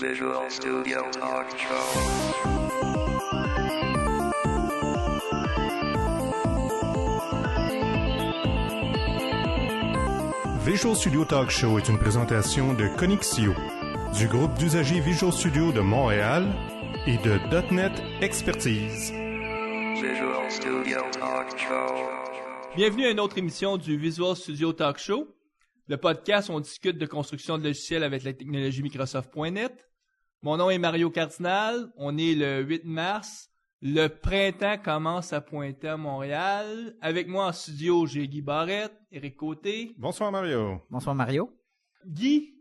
Visual Studio Talk Show. Visual Studio Talk Show est une présentation de Connexio, du groupe d'usagers Visual Studio de Montréal et de .NET Expertise. Visual Studio Talk Show. Bienvenue à une autre émission du Visual Studio Talk Show. Le podcast où on discute de construction de logiciels avec la technologie Microsoft.net. Mon nom est Mario Cardinal. On est le 8 mars. Le printemps commence à pointer à Montréal. Avec moi en studio, j'ai Guy Barrette, Éric Côté. Bonsoir Mario. Bonsoir Mario. Guy,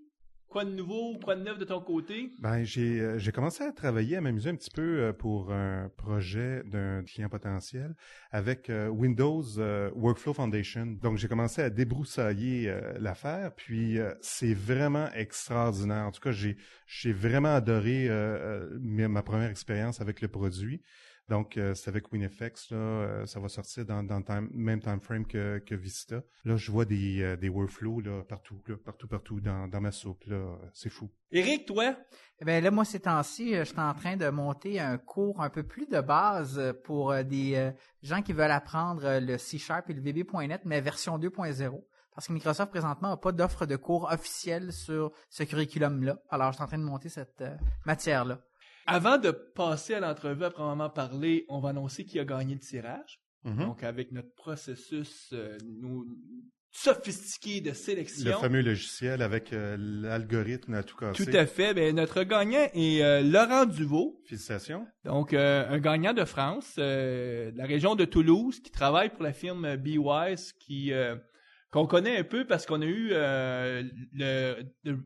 quoi de nouveau, quoi de neuf de ton côté? J'ai commencé à travailler, à m'amuser un petit peu pour un projet d'un client potentiel avec Windows Workflow Foundation. Donc, j'ai commencé à débroussailler l'affaire, puis c'est vraiment extraordinaire. En tout cas, j'ai vraiment adoré ma première expérience avec le produit. Donc, c'est avec WinFX, là, ça va sortir dans le même time frame que Vista. Là, je vois des workflows là, partout dans ma soupe. Là, c'est fou. Éric, toi? Eh bien là, moi, ces temps-ci, je suis en train de monter un cours un peu plus de base pour des gens qui veulent apprendre le C# et le VB.NET, mais version 2.0. Parce que Microsoft, présentement, n'a pas d'offre de cours officielle sur ce curriculum-là. Alors, je suis en train de monter cette matière-là. Avant de passer à l'entrevue à proprement parler, on va annoncer qui a gagné le tirage. Mm-hmm. Donc, avec notre processus sophistiqué de sélection. Le fameux logiciel avec l'algorithme à tout casser. Tout à fait. Ben, notre gagnant est Laurent Duvaux. Félicitations. Donc, un gagnant de France, de la région de Toulouse, qui travaille pour la firme BeWise, qu'on connaît un peu parce qu'on a eu le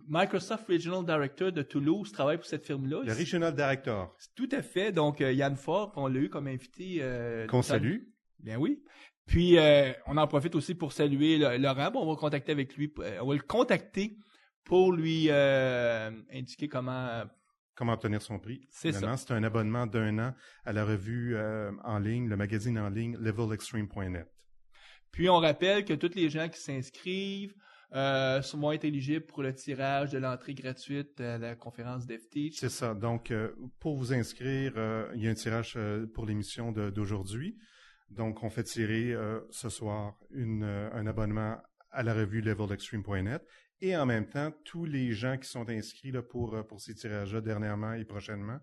Microsoft Regional Director de Toulouse travaille pour cette firme-là. Le Regional Director. Tout à fait. Donc, Yann Fort, on l'a eu comme invité. Qu'on salue. Bien oui. Puis, on en profite aussi pour saluer Laurent. Bon, on va contacter avec lui. On va le contacter pour lui indiquer comment obtenir son prix. C'est ça. C'est un abonnement d'1 an à la revue en ligne, le magazine en ligne levelextreme.net. Puis, on rappelle que tous les gens qui s'inscrivent vont être éligibles pour le tirage de l'entrée gratuite à la conférence DevTeach. C'est ça. Donc, pour vous inscrire, il y a un tirage pour l'émission d'aujourd'hui. Donc, on fait tirer ce soir un abonnement à la revue levelextreme.net. Et en même temps, tous les gens qui sont inscrits là, pour ces tirages-là dernièrement et prochainement,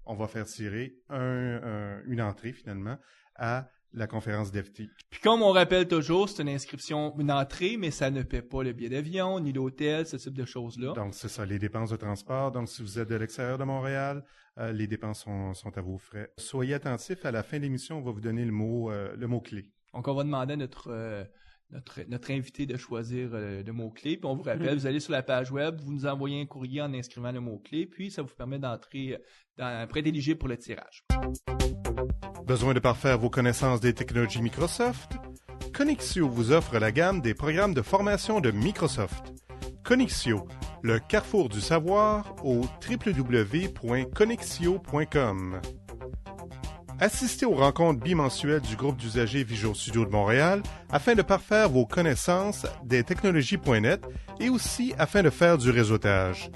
on va faire tirer une entrée finalement à la conférence DevTeach. Puis comme on rappelle toujours, c'est une entrée, mais ça ne paie pas le billet d'avion, ni l'hôtel, ce type de choses-là. Donc, c'est ça, les dépenses de transport. Donc, si vous êtes de l'extérieur de Montréal, les dépenses sont à vos frais. Soyez attentifs, à la fin de l'émission, on va vous donner le mot-clé. Donc, on va demander à notre invité de choisir le mot-clé. Puis on vous rappelle, vous allez sur la page web, vous nous envoyez un courrier en inscrivant le mot-clé, puis ça vous permet d'entrer pour être éligible pour le tirage. Besoin de parfaire vos connaissances des technologies Microsoft? Connexio vous offre la gamme des programmes de formation de Microsoft. Connexio, le carrefour du savoir au www.connexio.com. Assistez aux rencontres bimensuelles du groupe d'usagers Visual Studio de Montréal afin de parfaire vos connaissances des technologies.net et aussi afin de faire du réseautage.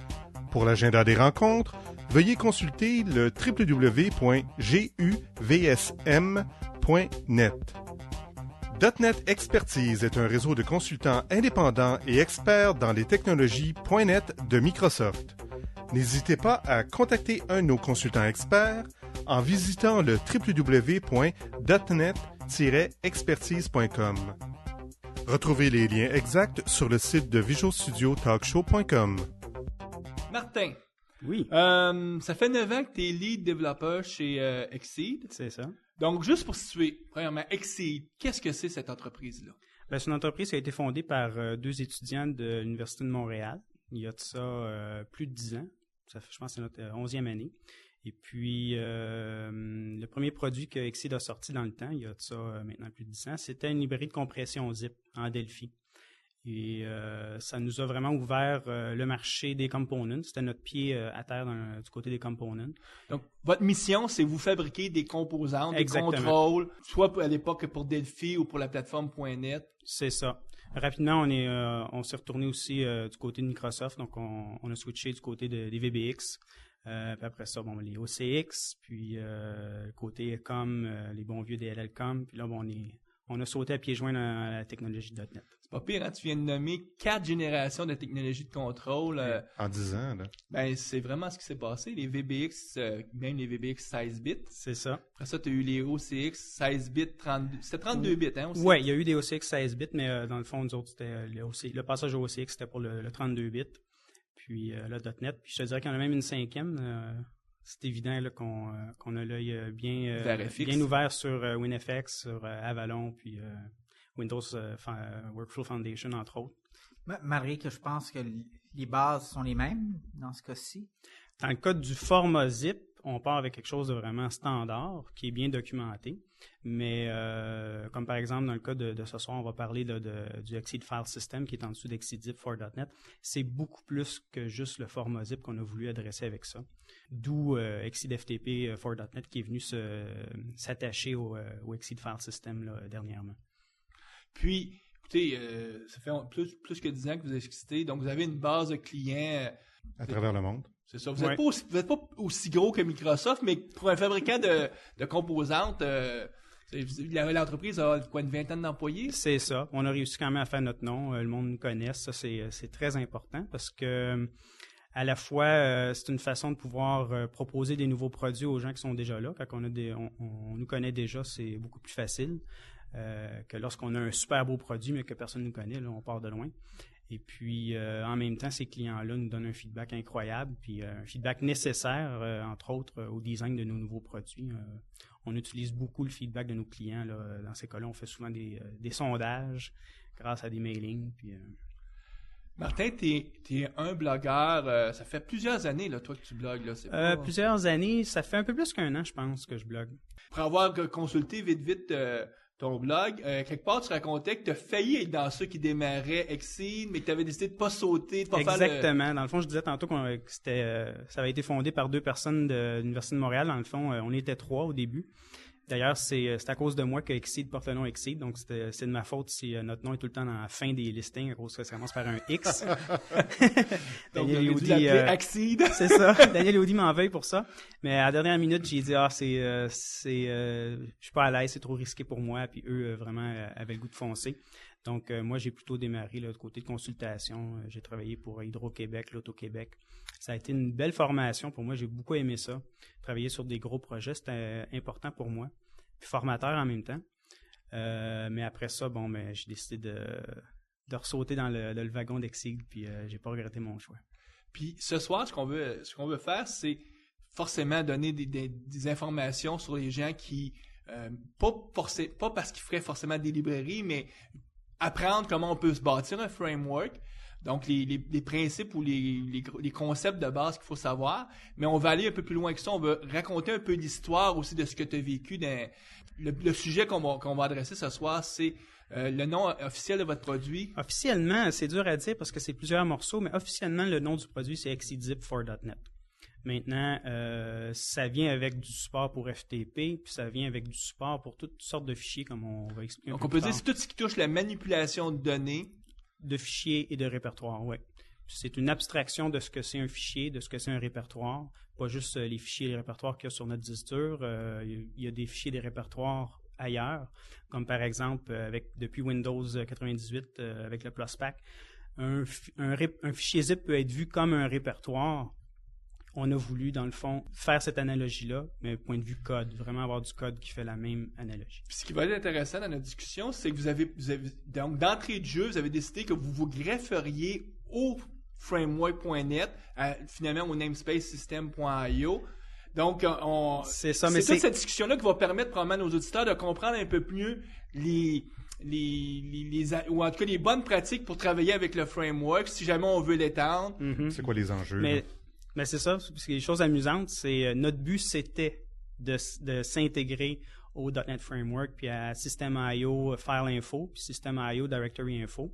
Pour l'agenda des rencontres, veuillez consulter le www.guvsm.net. .NET Expertise est un réseau de consultants indépendants et experts dans les technologies .NET de Microsoft. N'hésitez pas à contacter un de nos consultants experts en visitant le www.net-expertise.com. Retrouvez les liens exacts sur le site de visualstudiotalkshow.com. Martin. Oui. Ça fait 9 ans que tu es lead développeur chez Exceed. C'est ça. Donc, juste pour situer, premièrement, Exceed, qu'est-ce que c'est cette entreprise-là? C'est une entreprise qui a été fondée par 2 étudiants de l'Université de Montréal. Il y a de ça plus de 10 ans. Ça fait, je pense que c'est notre 11e année. Et puis, le premier produit que Exceed a sorti dans le temps, il y a de ça maintenant plus de 10 ans, c'était une librairie de compression zip en Delphi. Et ça nous a vraiment ouvert le marché des components. C'était notre pied à terre du côté des components. Donc, votre mission, c'est vous fabriquer des composantes, Exactement. des contrôles, soit à l'époque pour Delphi ou pour la plateforme .NET. C'est ça. Rapidement, on s'est retourné aussi du côté de Microsoft, donc on a switché du côté des VBX. Puis après ça, les OCX, puis le côté COM, les bons vieux DLL-COM, puis là, on a sauté à pieds joints dans la technologie de .NET. C'est pas pire, hein? Tu viens de nommer 4 générations de technologies de contrôle. En 10 ans, là. Ben, c'est vraiment ce qui s'est passé. Les VBX, même les VBX 16 bits. C'est ça. Après ça, tu as eu les OCX 16 bits, 32. C'était 32 bits, hein? Aussi? Oui, il y a eu des OCX 16 bits, mais dans le fond, nous autres, c'était le passage au OCX, c'était pour le 32 bits. Puis le .NET. Puis je te dirais qu'il y en a même une 5e. C'est évident là, qu'on a l'œil bien ouvert sur WinFX, sur Avalon, puis Windows Workflow Foundation, entre autres. Malgré que je pense que les bases sont les mêmes dans ce cas-ci. Dans le cas du format zip, on part avec quelque chose de vraiment standard, qui est bien documenté. Mais comme par exemple, dans le cas de ce soir, on va parler du Exceed File System qui est en dessous d'Exceed Zip for .NET. C'est beaucoup plus que juste le format zip qu'on a voulu adresser avec ça. D'où Exceed FTP for .NET qui est venu s'attacher au Exceed File System là, dernièrement. Puis, écoutez, ça fait plus que 10 ans que vous existez, donc vous avez une base de clients à travers le monde. C'est ça. Vous n'êtes pas aussi gros que Microsoft, mais pour un fabricant de composantes, l'entreprise a une vingtaine d'employés. C'est ça. On a réussi quand même à faire notre nom. Le monde nous connaît. Ça, c'est très important parce que à la fois, c'est une façon de pouvoir proposer des nouveaux produits aux gens qui sont déjà là. Quand on nous connaît déjà, c'est beaucoup plus facile que lorsqu'on a un super beau produit, mais que personne ne nous connaît. Là, on part de loin. Et puis, en même temps, ces clients-là nous donnent un feedback incroyable, puis un feedback nécessaire, entre autres, au design de nos nouveaux produits. On utilise beaucoup le feedback de nos clients. Là. Dans ces cas-là, on fait souvent des sondages grâce à des mailings. Puis, Martin, t'es un blogueur. Ça fait plusieurs années, là, toi, que tu blogues. Là. C'est pas... Plusieurs années. Ça fait un peu plus qu'1 an, je pense, que je blogue. Pour avoir consulté vite ton blog, quelque part, tu racontais que tu as failli être dans ceux qui démarraient Exceed, mais que tu avais décidé de pas sauter, de pas faire Exactement. Dans le fond, je disais tantôt que ça avait été fondé par 2 personnes de l'Université de Montréal. Dans le fond, on était 3 au début. D'ailleurs, c'est à cause de moi que Exceed porte le nom Exceed, donc c'est de ma faute si notre nom est tout le temps dans la fin des listings, à cause que ça commence par un X. Daniel Yaudi Exceed. C'est ça. Daniel Yaudi m'en veuille pour ça. Mais à la dernière minute, j'ai dit je suis pas à l'aise, c'est trop risqué pour moi. Puis eux vraiment avaient le goût de foncer. Donc moi, j'ai plutôt démarré là, de côté de consultation. J'ai travaillé pour Hydro-Québec, l'Auto-Québec. Ça a été une belle formation pour moi. J'ai beaucoup aimé ça. Travailler sur des gros projets, c'était important pour moi. Puis formateur en même temps. Mais après ça, j'ai décidé de ressauter dans le wagon d'Exceed, puis j'ai pas regretté mon choix. Puis ce soir, ce qu'on veut faire, c'est forcément donner des informations sur les gens qui pas parce qu'ils feraient forcément des librairies, mais apprendre comment on peut se bâtir un framework. Donc, les principes ou les concepts de base qu'il faut savoir. Mais on va aller un peu plus loin que ça. On va raconter un peu l'histoire aussi de ce que tu as vécu. Le sujet qu'on va adresser ce soir, c'est le nom officiel de votre produit. Officiellement, c'est dur à dire parce que c'est plusieurs morceaux, mais officiellement, le nom du produit, c'est Exceed Zip for .NET. Maintenant, ça vient avec du support pour FTP, puis ça vient avec du support pour toutes sortes de fichiers, comme on va expliquer un peu. Donc, on peut dire que c'est tout ce qui touche la manipulation de données. De fichiers et de répertoires, oui. C'est une abstraction de ce que c'est un fichier, de ce que c'est un répertoire. Pas juste les fichiers et les répertoires qu'il y a sur notre disque dur. Il y a des fichiers et des répertoires ailleurs, comme par exemple depuis Windows 98 avec le PlusPack. Un fichier zip peut être vu comme un répertoire. On a voulu, dans le fond, faire cette analogie-là, mais point de vue code, vraiment avoir du code qui fait la même analogie. Puis ce qui va être intéressant dans notre discussion, c'est que vous avez donc d'entrée de jeu, vous avez décidé que vous vous grefferiez au framework.net, finalement au namespacesystem.io. Donc, c'est ça, mais c'est toute cette discussion-là qui va permettre probablement à nos auditeurs de comprendre un peu mieux ou en tout cas les bonnes pratiques pour travailler avec le framework, si jamais on veut l'étendre. Mm-hmm. C'est quoi les enjeux? Mais c'est ça, parce que les choses amusantes, c'est notre but, c'était de s'intégrer au .NET Framework, puis à System.io File Info, puis System.io Directory Info.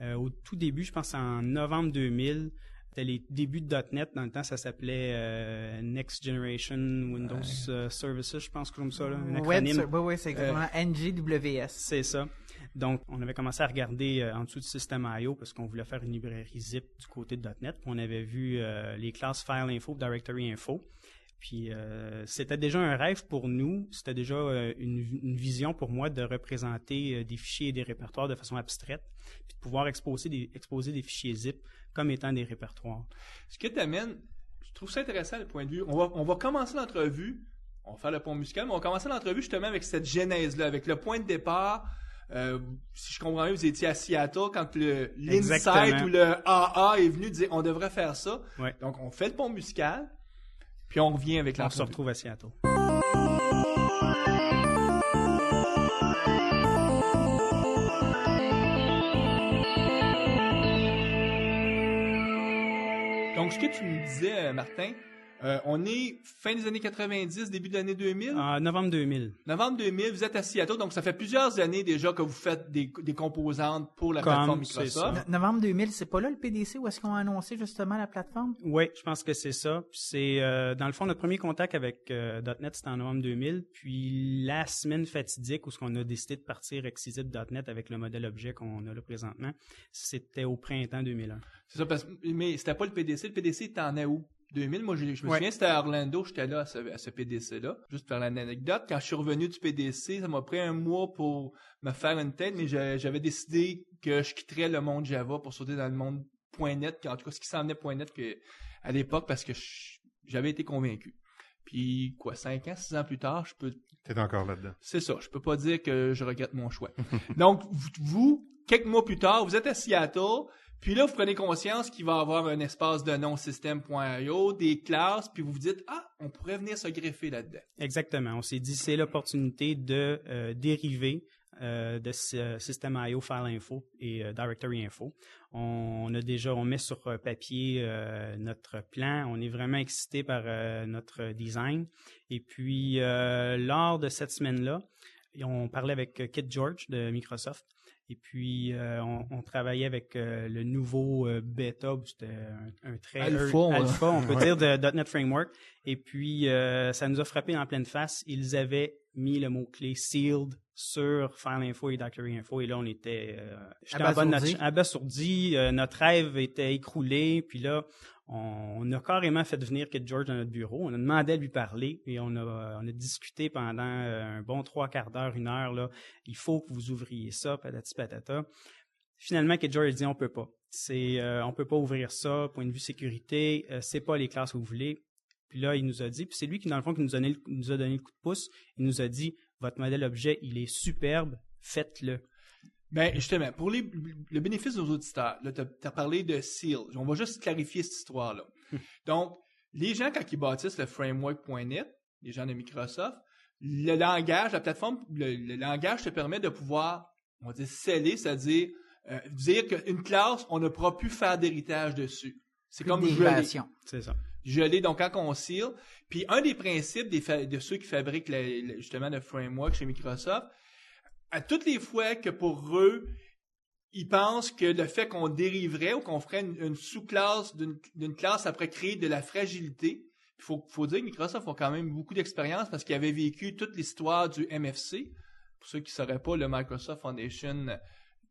Au tout début, je pense en novembre 2000, c'était les débuts de .NET. Dans le temps, ça s'appelait Next Generation Windows Services, je pense, comme ça, là, un acronyme. Oui, c'est exactement NGWS. C'est ça. Donc, on avait commencé à regarder en dessous du système I.O. parce qu'on voulait faire une librairie zip du côté de .NET. Puis on avait vu les classes File Info, Directory Info. Puis c'était déjà un rêve pour nous, c'était déjà une vision pour moi de représenter des fichiers et des répertoires de façon abstraite, puis de pouvoir exposer des fichiers zip comme étant des répertoires. Ce que tu amènes, je trouve ça intéressant le point de vue. On va commencer l'entrevue, on va faire le pont musical, mais on va commencer l'entrevue justement avec cette genèse-là, avec le point de départ. Si je comprends bien, vous étiez à Seattle quand l'insight ou le AA est venu dire on devrait faire ça. Ouais. Donc on fait le pont musical. Puis on revient avec l'entrevue. On se retrouve à Seattle. Donc, ce que tu me disais, Martin, on est fin des années 90, début de l'année 2000? Novembre 2000. Novembre 2000, vous êtes à Seattle, donc ça fait plusieurs années déjà que vous faites des composantes pour la plateforme Microsoft. Novembre 2000, c'est pas là le PDC où est-ce qu'on a annoncé justement la plateforme? Oui, je pense que c'est ça. C'est dans le fond, notre premier contact avec .NET, c'était en novembre 2000. Puis la semaine fatidique où on a décidé de partir Exquisite.NET avec le modèle objet qu'on a là présentement, c'était au printemps 2001. C'est ça, mais c'était pas le PDC. Le PDC, t'en es où? 2000, moi je me souviens, c'était à Orlando, j'étais là à ce PDC-là. Juste pour faire l'anecdote, quand je suis revenu du PDC, ça m'a pris un mois pour me faire une tête, mais j'avais décidé que je quitterais le monde Java pour sauter dans le monde .NET, en tout cas ce qui s'en venait .NET à l'époque, parce que j'avais été convaincu. Puis 5 ans, 6 ans plus tard, T'es encore là-dedans. C'est ça, je peux pas dire que je regrette mon choix. Donc, vous, quelques mois plus tard, vous êtes à Seattle. Puis là, vous prenez conscience qu'il va y avoir un espace de nom système.io, des classes, puis vous vous dites, on pourrait venir se greffer là-dedans. Exactement. On s'est dit, c'est l'opportunité de dériver de système.io, File Info et Directory Info. On met sur papier notre plan. On est vraiment excité par notre design. Et puis, lors de cette semaine-là, on parlait avec Kit George de Microsoft. Et puis, on travaillait avec le nouveau bêta, c'était un très alpha, on peut dire, de .NET Framework. Et puis, ça nous a frappé en pleine face. Ils avaient mis le mot-clé « sealed » sur File Info et Directory Info. Et là, on était abasourdi. Notre rêve était écroulé. Puis là, on a carrément fait venir Kit George dans notre bureau. On a demandé à lui parler et on a discuté pendant un bon 3/4 d'heure, 1 heure. Là. Il faut que vous ouvriez ça, patati patata. Finalement, Kit George a dit on peut pas. On peut pas ouvrir ça, point de vue sécurité, c'est pas les classes que vous voulez. Puis là, il nous a dit, puis c'est lui qui, dans le fond, qui nous a donné le coup de pouce, il nous a dit votre modèle objet, il est superbe, faites-le. Ben, justement, pour le bénéfice de nos auditeurs, là, t'as parlé de SEAL. On va juste clarifier cette histoire-là. Donc, les gens, quand ils bâtissent le framework.net, les gens de Microsoft, le langage, la plateforme, le langage te permet de pouvoir, on va dire, sceller, c'est-à-dire dire qu'une classe, on ne pourra plus faire d'héritage dessus. C'est comme dérivation. C'est ça. Gelé, donc quand on seal. Puis un des principes de ceux qui fabriquent justement le framework chez Microsoft, à toutes les fois que pour eux, ils pensent que le fait qu'on dériverait ou qu'on ferait une sous-classe d'une classe après créer de la fragilité, il faut dire que Microsoft a quand même beaucoup d'expérience parce qu'ils avaient vécu toute l'histoire du MFC. Pour ceux qui ne sauraient pas, le Microsoft Foundation.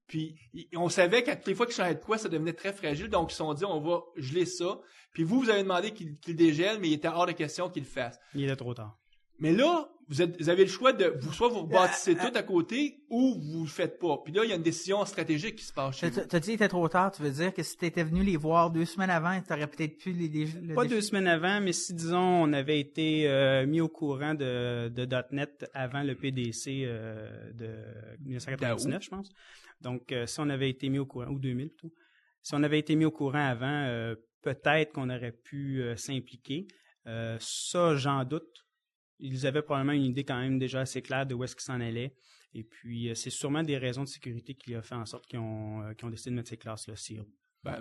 Puis on savait qu'à toutes les fois qu'ils changeaient de quoi, ça devenait très fragile. Donc ils se sont dit, on va geler ça. Puis vous avez demandé qu'il dégèle, mais il était hors de question qu'il le fasse. Il était trop tard. Mais là, vous avez le choix de soit vous rebâtissez tout à côté ou vous le faites pas. Puis là, il y a une décision stratégique qui se passe chez vous. T'as dit qu'il était trop tard, tu veux dire que si t'étais venu les voir 2 semaines avant, t'aurais peut-être pu Pas 2 semaines avant, mais si, disons, on avait été mis au courant de .NET avant le PDC de 1999, je pense. Donc, si on avait été mis au courant, ou 2000 plutôt, si on avait été mis au courant avant, peut-être qu'on aurait pu s'impliquer. Ça, j'en doute. Ils avaient probablement une idée quand même déjà assez claire de où est-ce qu'ils s'en allaient. Et puis, c'est sûrement des raisons de sécurité qui ont fait en sorte qu'ils ont décidé de mettre ces classes-là sealed.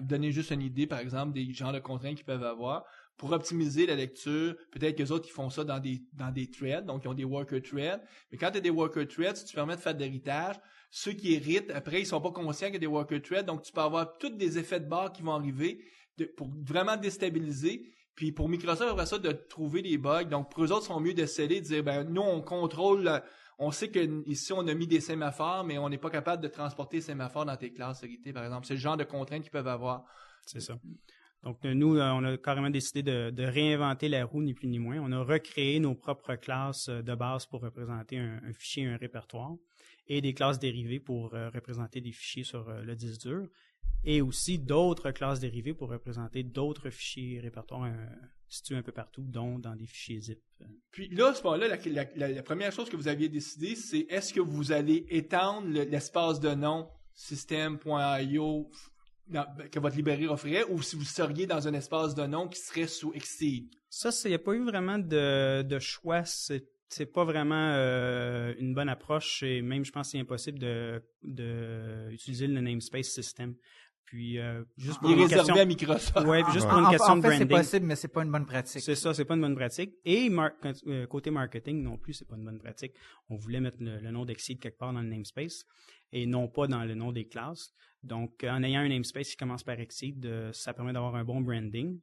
Donner juste une idée, par exemple, des genres de contraintes qu'ils peuvent avoir. Pour optimiser la lecture, peut-être que les autres, ils font ça dans des threads, donc ils ont des worker threads. Mais quand tu as des worker threads, si tu permets de faire de l'héritage, ceux qui héritent, après, ils sont pas conscients qu'il y a des worker threads, donc tu peux avoir tous des effets de barre qui vont arriver pour vraiment déstabiliser. Puis pour Microsoft, après ça, de trouver des bugs. Donc pour eux autres, ils sont mieux de sceller, de dire, nous, on contrôle on sait que ici on a mis des sémaphores, mais on n'est pas capable de transporter les sémaphores dans tes classes sécurité, par exemple. C'est le genre de contraintes qu'ils peuvent avoir. C'est ça. Donc, nous, on a carrément décidé de réinventer la roue, ni plus ni moins. On a recréé nos propres classes de base pour représenter un fichier, un répertoire, et des classes dérivées pour représenter des fichiers sur le disque dur, et aussi d'autres classes dérivées pour représenter d'autres fichiers répertoires situés un peu partout, dont dans des fichiers zip. Puis là, à ce moment-là, la première chose que vous aviez décidé, c'est est-ce que vous allez étendre l'espace de nom system.io que votre librairie offrirait, ou si vous seriez dans un espace de nom qui serait sous Exceed? Ça, il n'y a pas eu vraiment de choix. C'est pas vraiment une bonne approche, et même, je pense que c'est impossible d'utiliser le namespace system. Puis, juste pour il est une réservé question... à Microsoft. Ouais, juste pour une question de en fait, branding. c'est possible, mais c'est pas une bonne pratique. C'est ça, c'est pas une bonne pratique. Et côté marketing non plus, c'est pas une bonne pratique. On voulait mettre le nom d'Exceed quelque part dans le namespace et non pas dans le nom des classes. Donc, en ayant un namespace qui commence par Exceed, ça permet d'avoir un bon branding,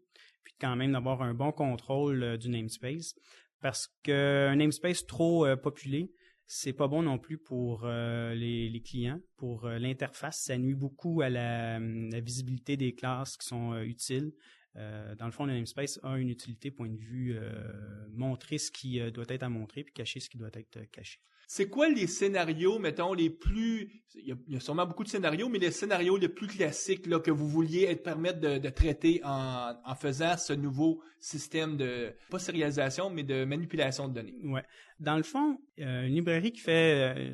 puis quand même d'avoir un bon contrôle du namespace. Parce qu'un namespace trop populé, c'est pas bon non plus pour les clients, pour l'interface. Ça nuit beaucoup à la visibilité des classes qui sont utiles. Dans le fond, le namespace a une utilité, point de vue, montrer ce qui doit être à montrer, puis cacher ce qui doit être caché. C'est quoi les scénarios, mettons, les plus... Il y a sûrement beaucoup de scénarios, mais les scénarios les plus classiques là, que vous vouliez permettre de traiter en faisant ce nouveau système de, pas sérialisation, mais de manipulation de données? Ouais. Dans le fond, une librairie qui fait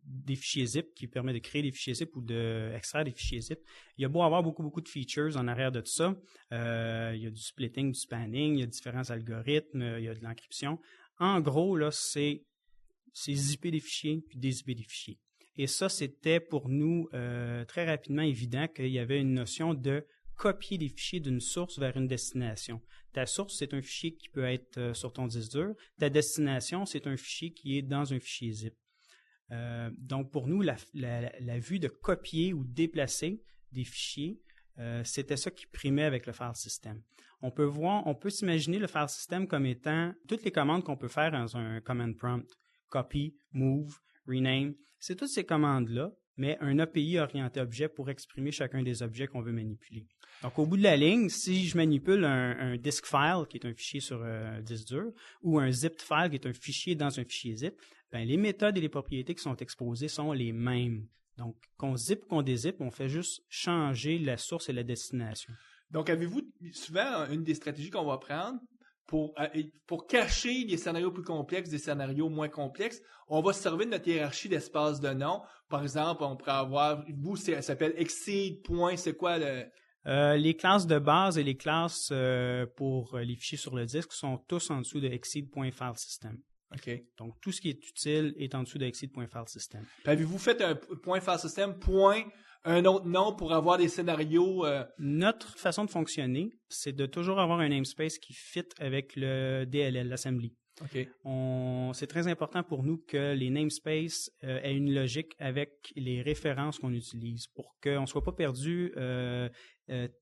des fichiers zip, qui permet de créer des fichiers zip ou d'extraire des fichiers zip, il y a beau avoir beaucoup de features en arrière de tout ça. Il y a du splitting, du spanning, il y a différents algorithmes, il y a de l'encryption. En gros, là, c'est zipper des fichiers puis dézipper des fichiers. Et ça, c'était pour nous très rapidement évident qu'il y avait une notion de copier des fichiers d'une source vers une destination. Ta source, c'est un fichier qui peut être sur ton disque dur. Ta destination, c'est un fichier qui est dans un fichier zip. Donc, pour nous, la vue de copier ou déplacer des fichiers, c'était ça qui primait avec le file system. On peut s'imaginer le file system comme étant toutes les commandes qu'on peut faire dans un command prompt. Copy, move, rename, c'est toutes ces commandes-là, mais un API orienté objet pour exprimer chacun des objets qu'on veut manipuler. Donc, au bout de la ligne, si je manipule un disk file, qui est un fichier sur un disque dur, ou un zipped file, qui est un fichier dans un fichier zip, ben, les méthodes et les propriétés qui sont exposées sont les mêmes. Donc, qu'on zip ou qu'on dézippe, on fait juste changer la source et la destination. Donc, avez-vous souvent une des stratégies qu'on va prendre pour cacher les scénarios plus complexes des scénarios moins complexes, on va se servir de notre hiérarchie d'espace de nom. Par exemple, on pourrait avoir, ça s'appelle Exceed. C'est quoi le... Les classes de base et les classes pour les fichiers sur le disque sont tous en dessous de Exceed.filesystem. OK. Donc, tout ce qui est utile est en dessous de Exceed.filesystem. Avez-vous fait un .filesystem, un autre nom pour avoir des scénarios? Notre façon de fonctionner, c'est de toujours avoir un namespace qui fit avec le DLL, l'assembly. OK. C'est très important pour nous que les namespaces aient une logique avec les références qu'on utilise pour qu'on ne soit pas perdu.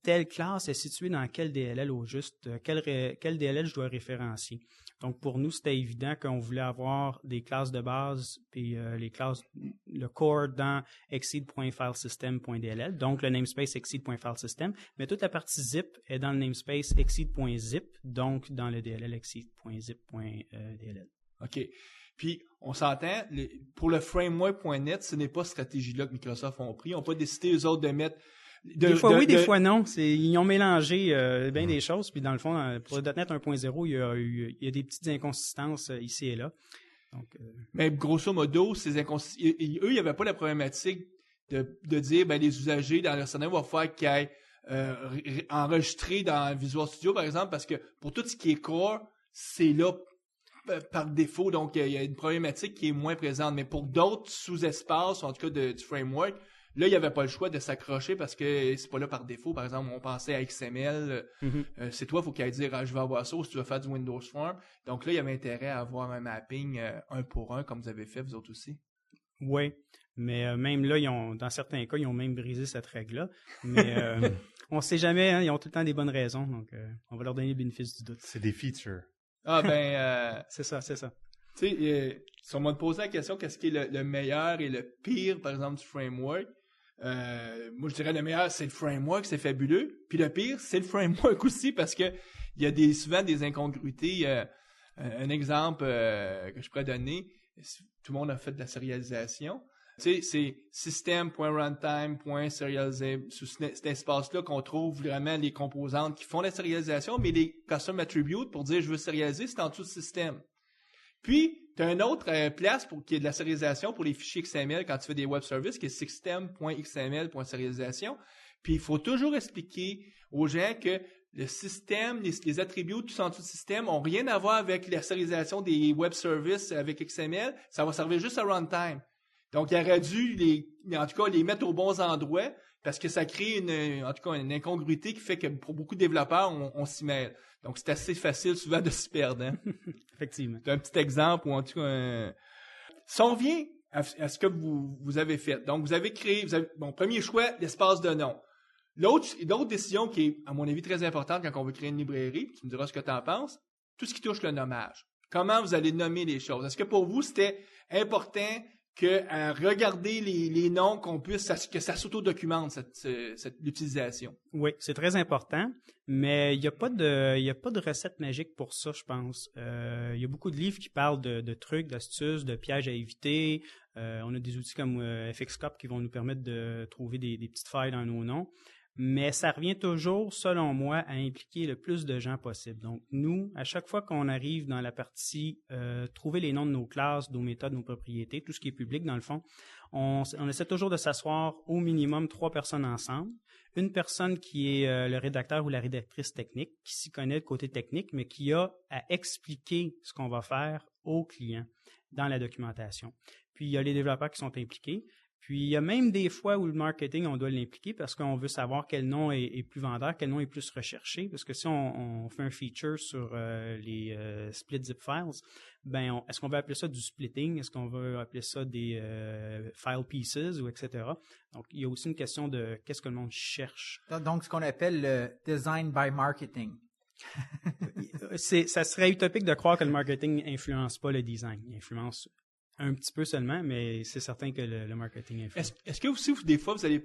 Telle classe est située dans quel DLL au juste, quel DLL je dois référencier. Donc, pour nous, c'était évident qu'on voulait avoir des classes de base puis les classes, le core dans exceed.filesystem.dll, donc le namespace exceed.filesystem, mais toute la partie zip est dans le namespace exceed.zip, donc dans le DLL exceed.zip.dll. OK. Puis, on s'entend, pour le framework.net, ce n'est pas cette stratégie-là que Microsoft ont pris. Ils n'ont pas décidé, eux autres, de mettre... Des fois non. Ils ont mélangé bien des choses. Puis dans le fond, pour le .NET 1.0, il y a des petites inconsistances ici et là. Donc, mais grosso modo, ces inconsistances, eux, il n'y avait pas la problématique de dire, ben, les usagers dans leur scénario, il va falloir qu'ils aillent enregistrer dans Visual Studio, par exemple, parce que pour tout ce qui est core, c'est là par défaut. Donc, il y a une problématique qui est moins présente. Mais pour d'autres sous-espaces, en tout cas du framework, là, il n'y avait pas le choix de s'accrocher parce que c'est pas là par défaut. Par exemple, on pensait à XML. C'est toi, il faut qu'il aille dire je vais avoir ça ou si tu veux faire du Windows Form. Donc là, il y avait intérêt à avoir un mapping un pour un comme vous avez fait, vous autres aussi. Oui, mais même là, dans certains cas, ils ont même brisé cette règle-là. Mais on ne sait jamais, hein, ils ont tout le temps des bonnes raisons. Donc, on va leur donner le bénéfice du doute. C'est des features. Ah ben... c'est ça. Tu sais, si on m'a posé la question, qu'est-ce qui est le meilleur et le pire, par exemple, du framework, moi, je dirais le meilleur, c'est le framework, c'est fabuleux. Puis le pire, c'est le framework aussi, parce que il y a souvent des incongruités. Un exemple que je pourrais donner, tout le monde a fait de la sérialisation. Tu sais, c'est system.runtime.serialize. Sous cet espace-là qu'on trouve vraiment les composantes qui font la sérialisation, mais les custom attributes pour dire je veux sérialiser, c'est en dessous du système. Puis, tu as une autre place qui est de la sérialisation pour les fichiers XML quand tu fais des web services, qui est system.xml.serialisation. Puis, il faut toujours expliquer aux gens que le système, les attributs tout en dessous du système n'ont rien à voir avec la sérialisation des web services avec XML. Ça va servir juste à runtime. Donc, il aurait dû en tout cas, les mettre aux bons endroits parce que ça crée une incongruité qui fait que pour beaucoup de développeurs, on s'y mêle. Donc, c'est assez facile souvent de s'y perdre. Hein? Effectivement. C'est un petit exemple ou en tout cas... Si on revient à ce que vous avez fait, donc vous avez créé, premier choix, l'espace de nom. L'autre décision qui est, à mon avis, très importante quand on veut créer une librairie, tu me diras ce que tu en penses, tout ce qui touche le nommage. Comment vous allez nommer les choses? Est-ce que pour vous, c'était important que regarder les noms, que ça s'auto-documente, l'utilisation? Oui, c'est très important, mais il n'y a pas de recette magique pour ça, je pense. Il y a beaucoup de livres qui parlent de trucs, d'astuces, de pièges à éviter. On a des outils comme FXCOP qui vont nous permettre de trouver des petites failles dans nos noms. Mais ça revient toujours, selon moi, à impliquer le plus de gens possible. Donc, nous, à chaque fois qu'on arrive dans la partie trouver les noms de nos classes, nos méthodes, nos propriétés, tout ce qui est public, dans le fond, on essaie toujours de s'asseoir au minimum 3 personnes ensemble. Une personne qui est le rédacteur ou la rédactrice technique, qui s'y connaît le côté technique, mais qui a à expliquer ce qu'on va faire aux clients dans la documentation. Puis, il y a les développeurs qui sont impliqués. Puis, il y a même des fois où le marketing, on doit l'impliquer parce qu'on veut savoir quel nom est plus vendeur, quel nom est plus recherché. Parce que si on fait un feature sur les split zip files, est-ce qu'on veut appeler ça du splitting? Est-ce qu'on veut appeler ça des file pieces ou etc.? Donc, il y a aussi une question de qu'est-ce que le monde cherche. Donc, ce qu'on appelle le design by marketing. Ça serait utopique de croire que le marketing influence pas le design. Il influence un petit peu seulement, mais c'est certain que le marketing influence. Est-ce que aussi, des fois, vous allez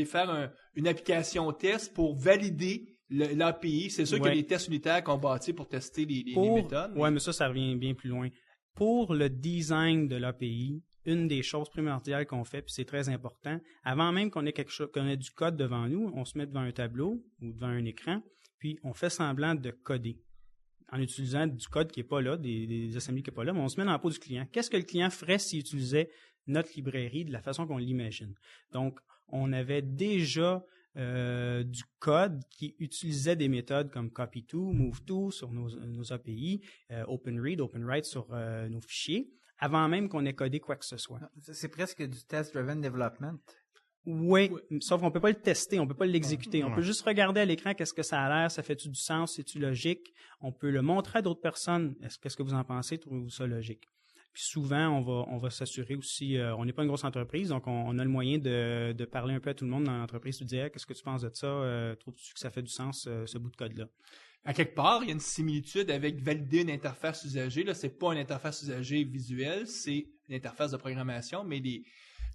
faire une application test pour valider l'API? C'est sûr qu'il y a des tests unitaires qu'on bâtit pour tester les méthodes. Oui, mais ça revient bien plus loin. Pour le design de l'API, une des choses primordiales qu'on fait, puis c'est très important, avant même qu'on ait du code devant nous, on se met devant un tableau ou devant un écran, puis on fait semblant de coder. En utilisant du code qui n'est pas là, des assemblées qui n'est pas là, mais on se met dans la peau du client. Qu'est-ce que le client ferait s'il utilisait notre librairie de la façon qu'on l'imagine? Donc, on avait déjà du code qui utilisait des méthodes comme copy-to, move-to sur nos API, open-read, open-write sur nos fichiers, avant même qu'on ait codé quoi que ce soit. C'est presque du test-driven development. Oui, sauf qu'on peut pas le tester, on peut pas l'exécuter. On peut juste regarder à l'écran qu'est-ce que ça a l'air, ça fait-tu du sens, c'est-tu logique. On peut le montrer à d'autres personnes. Qu'est-ce que vous en pensez, trouvez-vous ça logique? Puis souvent, on va s'assurer aussi, on n'est pas une grosse entreprise, donc on a le moyen de parler un peu à tout le monde dans l'entreprise, de dire qu'est-ce que tu penses de ça, trouves-tu que ça fait du sens, ce bout de code-là? À quelque part, il y a une similitude avec valider une interface usagée. Là, c'est pas une interface usagée visuelle, c'est une interface de programmation, mais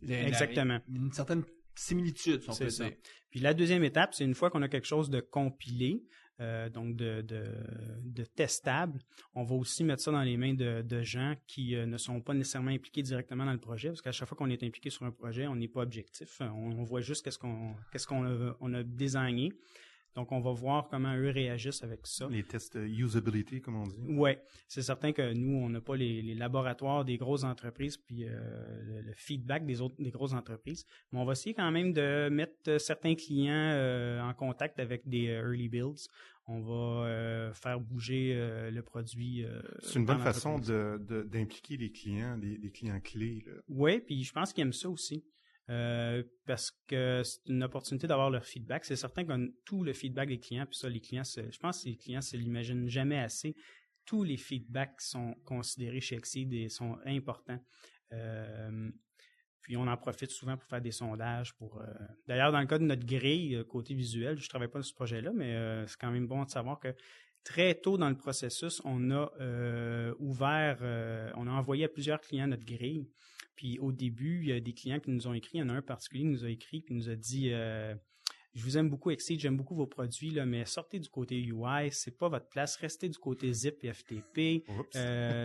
Exactement. Une certaine similitude, si on peut dire. Puis la deuxième étape, c'est une fois qu'on a quelque chose de compilé, donc de testable, on va aussi mettre ça dans les mains de gens qui ne sont pas nécessairement impliqués directement dans le projet, parce qu'à chaque fois qu'on est impliqué sur un projet, on n'est pas objectif. On voit juste qu'est-ce qu'on a désigné. Donc, on va voir comment eux réagissent avec ça. Les tests usability, comme on dit. Oui, c'est certain que nous, on n'a pas les laboratoires des grosses entreprises puis le feedback des grosses entreprises. Mais on va essayer quand même de mettre certains clients en contact avec des early builds. On va faire bouger le produit. C'est une bonne façon d'impliquer les clients, les clients clés. Oui, puis je pense qu'ils aiment ça aussi. Parce que c'est une opportunité d'avoir leur feedback. C'est certain qu'on a tout le feedback des clients, puis ça, les clients, je pense que les clients se l'imaginent jamais assez. Tous les feedbacks sont considérés chez Exceed et sont importants. Puis on en profite souvent pour faire des sondages. D'ailleurs, dans le cas de notre grille côté visuel, je ne travaille pas sur ce projet-là, mais c'est quand même bon de savoir que très tôt dans le processus, on a on a envoyé à plusieurs clients notre grille. Puis au début, il y a des clients qui nous ont écrit. Il y en a un particulier qui nous a écrit qui nous a dit je vous aime beaucoup Exceed, j'aime beaucoup vos produits, là, mais sortez du côté UI, c'est pas votre place. Restez du côté Zip et FTP,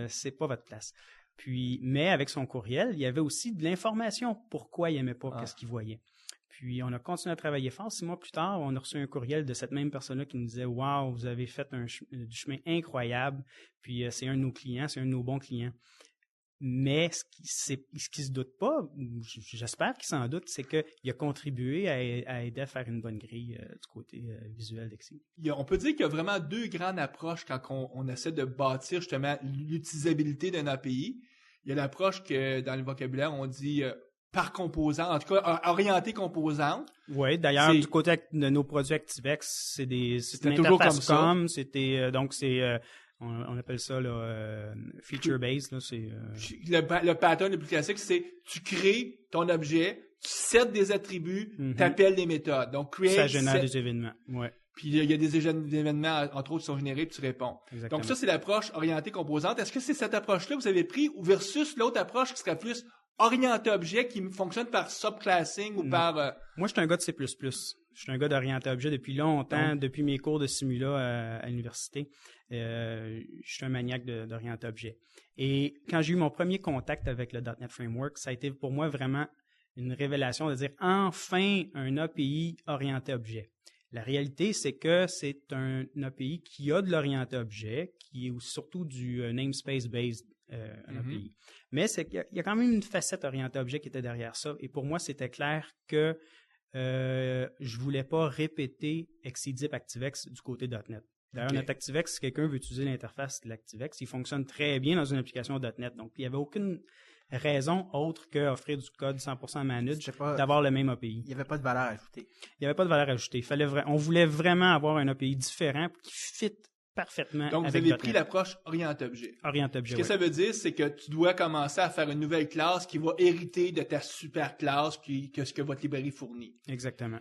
c'est pas votre place. Puis, mais avec son courriel, il y avait aussi de l'information pourquoi il n'aimait pas qu'est-ce qu'il voyait. Puis, on a continué à travailler fort. 6 mois plus tard, on a reçu un courriel de cette même personne-là qui nous disait « Wow, vous avez fait du chemin incroyable. Puis, c'est un de nos clients, c'est un de nos bons clients. » Mais ce qui se doute pas, j'espère qu'il s'en doute, c'est qu'il a contribué à aider à faire une bonne grille du côté visuel d'Exceed. On peut dire qu'il y a vraiment deux grandes approches quand on essaie de bâtir justement l'utilisabilité d'un API. Il y a l'approche que dans le vocabulaire, on dit par composant, en tout cas orienté composante. Oui, d'ailleurs, du côté de nos produits ActiveX, c'est une interface comme, on appelle ça feature-based. Le pattern le plus classique, c'est tu crées ton objet, tu sets des attributs, tu appelles des méthodes. Donc, create, ça génère des événements. Ouais. Puis il y a des événements, entre autres, qui sont générés, puis tu réponds. Exactement. Donc ça, c'est l'approche orientée composante. Est-ce que c'est cette approche-là que vous avez pris ou versus l'autre approche qui serait plus orienté objet, qui fonctionne par subclassing ou par... Moi, je suis un gars de C++. Je suis un gars d'orienté objet depuis longtemps, depuis mes cours de Simula à l'université. Je suis un maniaque d'orienté objet. Et quand j'ai eu mon premier contact avec le .NET Framework, ça a été pour moi vraiment une révélation de dire enfin un API orienté objet. La réalité, c'est que c'est un API qui a de l'orienté objet, qui est surtout du namespace-based API. Mais c'est qu'il y a quand même une facette orientée objet qui était derrière ça. Et pour moi, c'était clair que je voulais pas répéter Exceed ActiveX du côté .NET. D'ailleurs, notre ActiveX, si quelqu'un veut utiliser l'interface de l'ActiveX, il fonctionne très bien dans une application .NET. Donc, il n'y avait aucune raison autre qu'offrir du code 100% managed, d'avoir le même API. Il n'y avait pas de valeur ajoutée. Il n'y avait pas de valeur ajoutée. On voulait vraiment avoir un API différent qui fit parfaitement. Donc, vous avez pris l'approche orienté objet. Orienté objet. Ce que ça veut dire, c'est que tu dois commencer à faire une nouvelle classe qui va hériter de ta super classe que ce que votre librairie fournit. Exactement.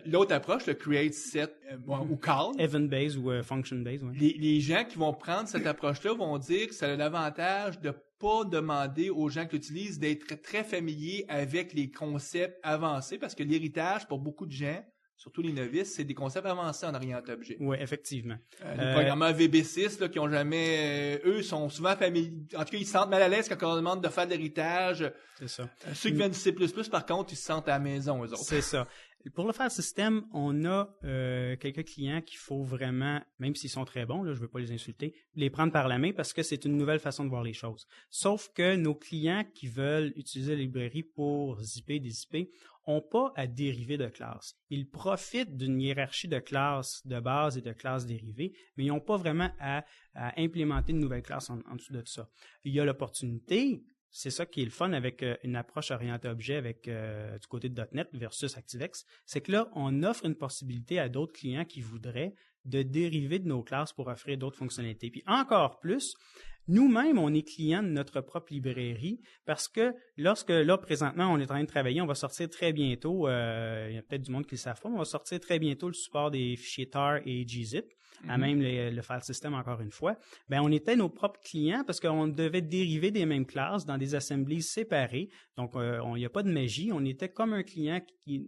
L'autre approche, le create, set ou call. Event-based ou function-based, oui. Les gens qui vont prendre cette approche-là vont dire que ça a l'avantage de pas demander aux gens qui l'utilisent d'être très familiers avec les concepts avancés parce que l'héritage, pour beaucoup de gens, surtout les novices, c'est des concepts avancés en orienté objet. Oui, effectivement. Les programmeurs VB6 là, qui ont jamais... eux sont souvent familiers... En tout cas, ils se sentent mal à l'aise quand on leur demande de faire de l'héritage. C'est ça. Ceux qui viennent du C++, par contre, ils se sentent à la maison, eux autres. C'est ça. Pour le file system, on a quelques clients qu'il faut vraiment, même s'ils sont très bons, là, je ne veux pas les insulter, les prendre par la main parce que c'est une nouvelle façon de voir les choses. Sauf que nos clients qui veulent utiliser la librairie pour zipper, dézipper, n'ont pas à dériver de classes. Ils profitent d'une hiérarchie de classes de base et de classes dérivées, mais ils n'ont pas vraiment à implémenter de nouvelles classes en dessous de ça. Il y a l'opportunité. C'est ça qui est le fun avec une approche orientée objet avec du côté de .NET versus ActiveX, c'est que là, on offre une possibilité à d'autres clients qui voudraient de dériver de nos classes pour offrir d'autres fonctionnalités. Puis encore plus, nous-mêmes, on est clients de notre propre librairie parce que présentement, on est en train de travailler, on va sortir très bientôt, il y a peut-être du monde qui ne le savent pas, mais on va sortir très bientôt le support des fichiers tar et gzip. À même le file system encore une fois, on était nos propres clients parce qu'on devait dériver des mêmes classes dans des assemblies séparées. Donc, il n'y a pas de magie. On était comme un client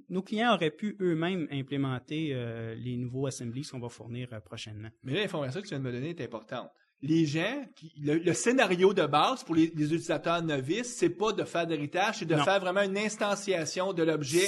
nos clients auraient pu eux-mêmes implémenter les nouveaux assemblies qu'on va fournir prochainement. Mais là, l'information que tu viens de me donner est importante. Les gens, le scénario de base pour les utilisateurs novices, c'est pas de faire d'héritage, c'est de faire vraiment une instantiation de l'objet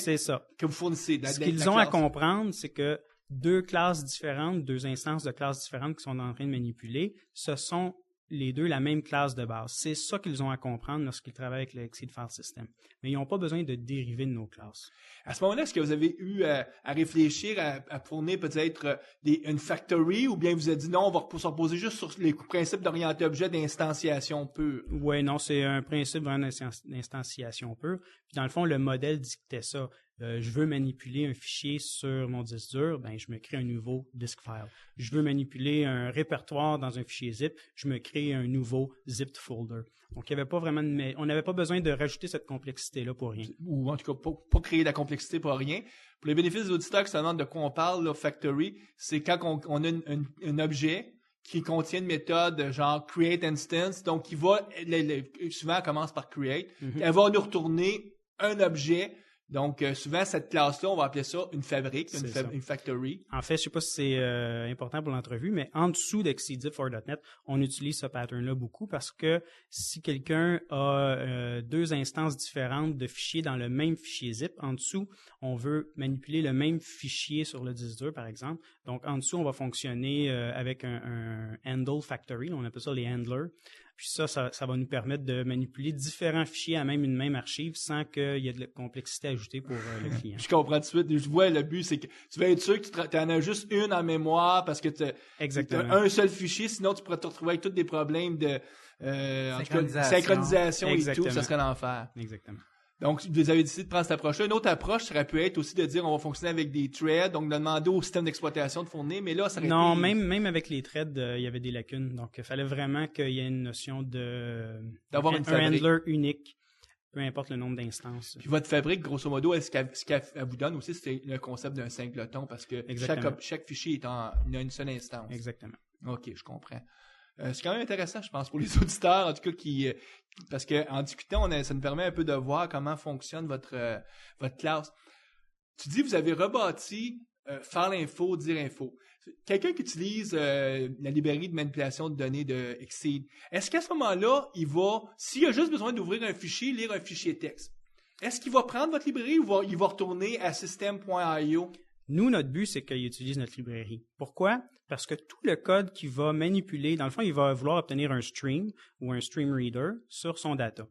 que vous fournissez. Ce qu'ils ont à comprendre, c'est que deux classes différentes, deux instances de classes différentes qui sont en train de manipuler, ce sont les deux la même classe de base. C'est ça qu'ils ont à comprendre lorsqu'ils travaillent avec le Exceed File System. Mais ils n'ont pas besoin de dériver de nos classes. À ce moment-là, est-ce que vous avez eu à réfléchir à fournir peut-être une factory ou bien vous avez dit non, on va se reposer juste sur les principes d'orienté objet d'instanciation pure? Oui, non, c'est un principe vraiment d'instanciation pure. Puis dans le fond, le modèle dictait ça. Je veux manipuler un fichier sur mon disque dur, ben je me crée un nouveau disk file. Je veux manipuler un répertoire dans un fichier zip, je me crée un nouveau zipped folder. Donc, il y avait pas vraiment on n'avait pas besoin de rajouter cette complexité-là pour rien. Ou en tout cas, pas créer de la complexité pour rien. Pour les bénéfices des auditeurs qui se demandent de quoi on parle, là, Factory, c'est quand on a un objet qui contient une méthode genre create instance, donc qui va, souvent elle commence par create, elle va nous retourner un objet. Donc, souvent, cette classe-là, on va appeler ça une fabrique, une factory. En fait, je sais pas si c'est important pour l'entrevue, mais en dessous d'Exceedif for .NET, on utilise ce pattern-là beaucoup parce que si quelqu'un a deux instances différentes de fichiers dans le même fichier zip, en dessous, on veut manipuler le même fichier sur le disque dur, par exemple. Donc, en dessous, on va fonctionner avec un handle factory, on appelle ça les handlers. Puis ça va nous permettre de manipuler différents fichiers à même une même archive sans qu'il y ait de la complexité ajoutée pour le client. Je comprends tout de suite. Je vois le but, c'est que tu vas être sûr que tu en as juste une en mémoire parce que tu as un seul fichier, sinon tu pourrais te retrouver avec tous des problèmes de synchronisation et tout, ça serait l'enfer. Exactement. Donc, vous avez décidé de prendre cette approche-là. Une autre approche, ça aurait pu être aussi de dire on va fonctionner avec des threads, donc de demander au système d'exploitation de fournir, mais là, ça aurait été... Non, même avec les threads, il y avait des lacunes. Donc, il fallait vraiment qu'il y ait une notion d'avoir un handler unique, peu importe le nombre d'instances. Puis votre fabrique, grosso modo, ce qu'elle vous donne aussi, c'est le concept d'un singleton, parce que chaque fichier il a une seule instance. Exactement. OK, je comprends. C'est quand même intéressant, je pense, pour les auditeurs, en tout cas, parce que en discutant, ça nous permet un peu de voir comment fonctionne votre classe. Tu dis, vous avez rebâti faire l'info, dire info. Quelqu'un qui utilise la librairie de manipulation de données de Exceed, est-ce qu'à ce moment-là, s'il a juste besoin d'ouvrir un fichier, lire un fichier texte, est-ce qu'il va prendre votre librairie ou il va retourner à system.io? Nous, notre but, c'est qu'il utilise notre librairie. Pourquoi? Parce que tout le code qu'il va manipuler, dans le fond, il va vouloir obtenir un stream ou un stream reader sur son data.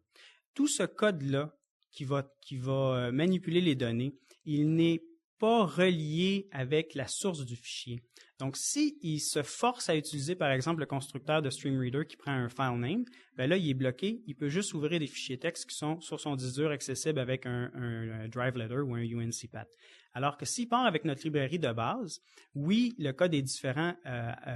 Tout ce code-là qui va manipuler les données, il n'est pas relié avec la source du fichier. Donc, s'il se force à utiliser, par exemple, le constructeur de StreamReader qui prend un file name, ben là, il est bloqué. Il peut juste ouvrir des fichiers texte qui sont sur son disque dur accessibles avec un drive letter ou un UNCPAT. Alors que s'il part avec notre librairie de base, oui, le code est différent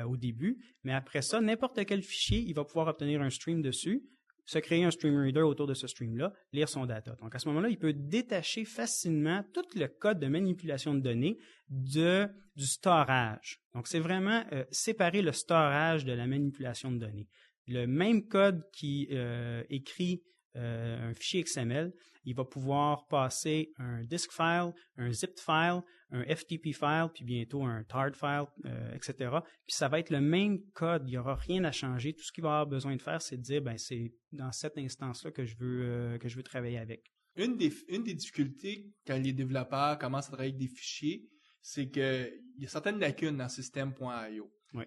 au début, mais après ça, n'importe quel fichier, il va pouvoir obtenir un stream dessus, se créer un stream reader autour de ce stream-là, lire son data. Donc, à ce moment-là, il peut détacher facilement tout le code de manipulation de données du storage. Donc, c'est vraiment séparer le storage de la manipulation de données. Le même code qui écrit un fichier XML, il va pouvoir passer un disk file, un zipped file, un FTP file, puis bientôt un TARD file, etc. Puis ça va être le même code, il n'y aura rien à changer. Tout ce qu'il va avoir besoin de faire, c'est de dire, ben c'est dans cette instance-là que je veux travailler avec. Une des difficultés quand les développeurs commencent à travailler avec des fichiers, c'est qu'il y a certaines lacunes dans system.io. Oui.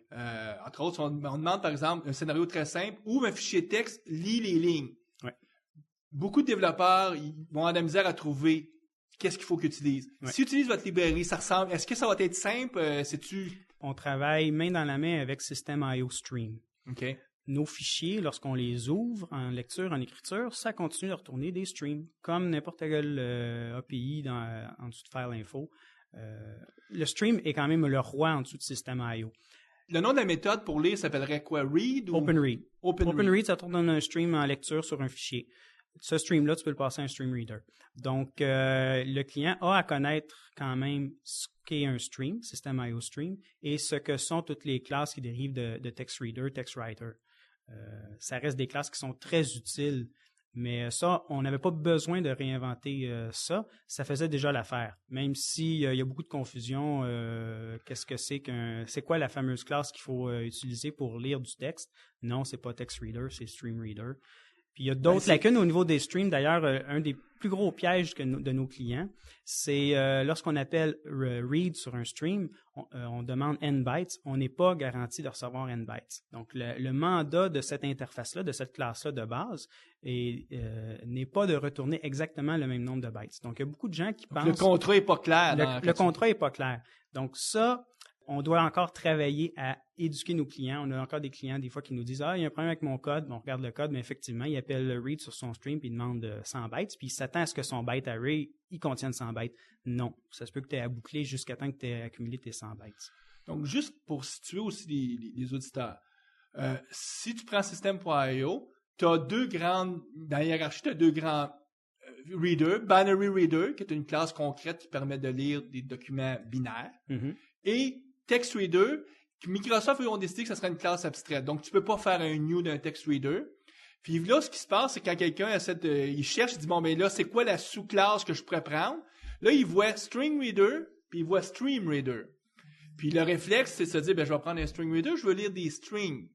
Entre autres, on demande par exemple un scénario très simple, ouvre un fichier texte, lit les lignes. Oui. Beaucoup de développeurs ils vont avoir de la misère à trouver qu'est-ce qu'il faut qu'ils utilisent. Oui. S'ils utilisent votre librairie, ça ressemble. Est-ce que ça va être simple? On travaille main dans la main avec System.io Stream. OK. Nos fichiers, lorsqu'on les ouvre en lecture, en écriture, ça continue de retourner des streams, comme n'importe quel API en dessous de File Info. Le stream est quand même le roi en dessous de System.io. Le nom de la méthode pour lire s'appellerait quoi? Read ou? OpenRead. OpenRead. OpenRead, ça tourne dans un stream en lecture sur un fichier. Ce stream-là, tu peux le passer à un stream reader. Donc, le client a à connaître quand même ce qu'est un stream, System.io Stream, et ce que sont toutes les classes qui dérivent de TextReader, TextWriter. Ça reste des classes qui sont très utiles, mais ça, on n'avait pas besoin de réinventer ça. Ça faisait déjà l'affaire. Même s'il y a beaucoup de confusion, qu'est-ce que c'est quoi la fameuse classe qu'il faut utiliser pour lire du texte? Non, c'est pas TextReader, c'est StreamReader. Puis il y a d'autres lacunes au niveau des streams. D'ailleurs, un des plus gros pièges de nos clients, c'est lorsqu'on appelle read sur un stream, on demande n bytes, on n'est pas garanti de recevoir n bytes. Donc, le mandat de cette interface-là, de cette classe-là de base, n'est pas de retourner exactement le même nombre de bytes. Donc, il y a beaucoup de gens qui pensent... Le contrat n'est pas clair. Le contrat n'est pas clair. Donc, ça, on doit encore travailler à éduquer nos clients. On a encore des clients, des fois, qui nous disent « Ah, il y a un problème avec mon code. » On regarde le code, mais effectivement, il appelle le read sur son stream puis il demande 100 bytes, puis il s'attend à ce que son byte array, il contienne 100 bytes. Non. Ça se peut que tu aies à boucler jusqu'à temps que tu aies accumulé tes 100 bytes. Donc, juste pour situer aussi les auditeurs, si tu prends System.io, dans la hiérarchie, tu as deux grands readers. Binary Reader, qui est une classe concrète qui permet de lire des documents binaires, et Text Reader, Microsoft eux, ont décidé que ça serait une classe abstraite. Donc, tu peux pas faire un new d'un Text Reader. Puis là, ce qui se passe, c'est quand quelqu'un il cherche, il dit, bon, ben là, c'est quoi la sous-classe que je pourrais prendre? Là, il voit String Reader, puis il voit Stream Reader. Puis le réflexe, c'est de se dire, ben je vais prendre un String Reader, je veux lire des strings.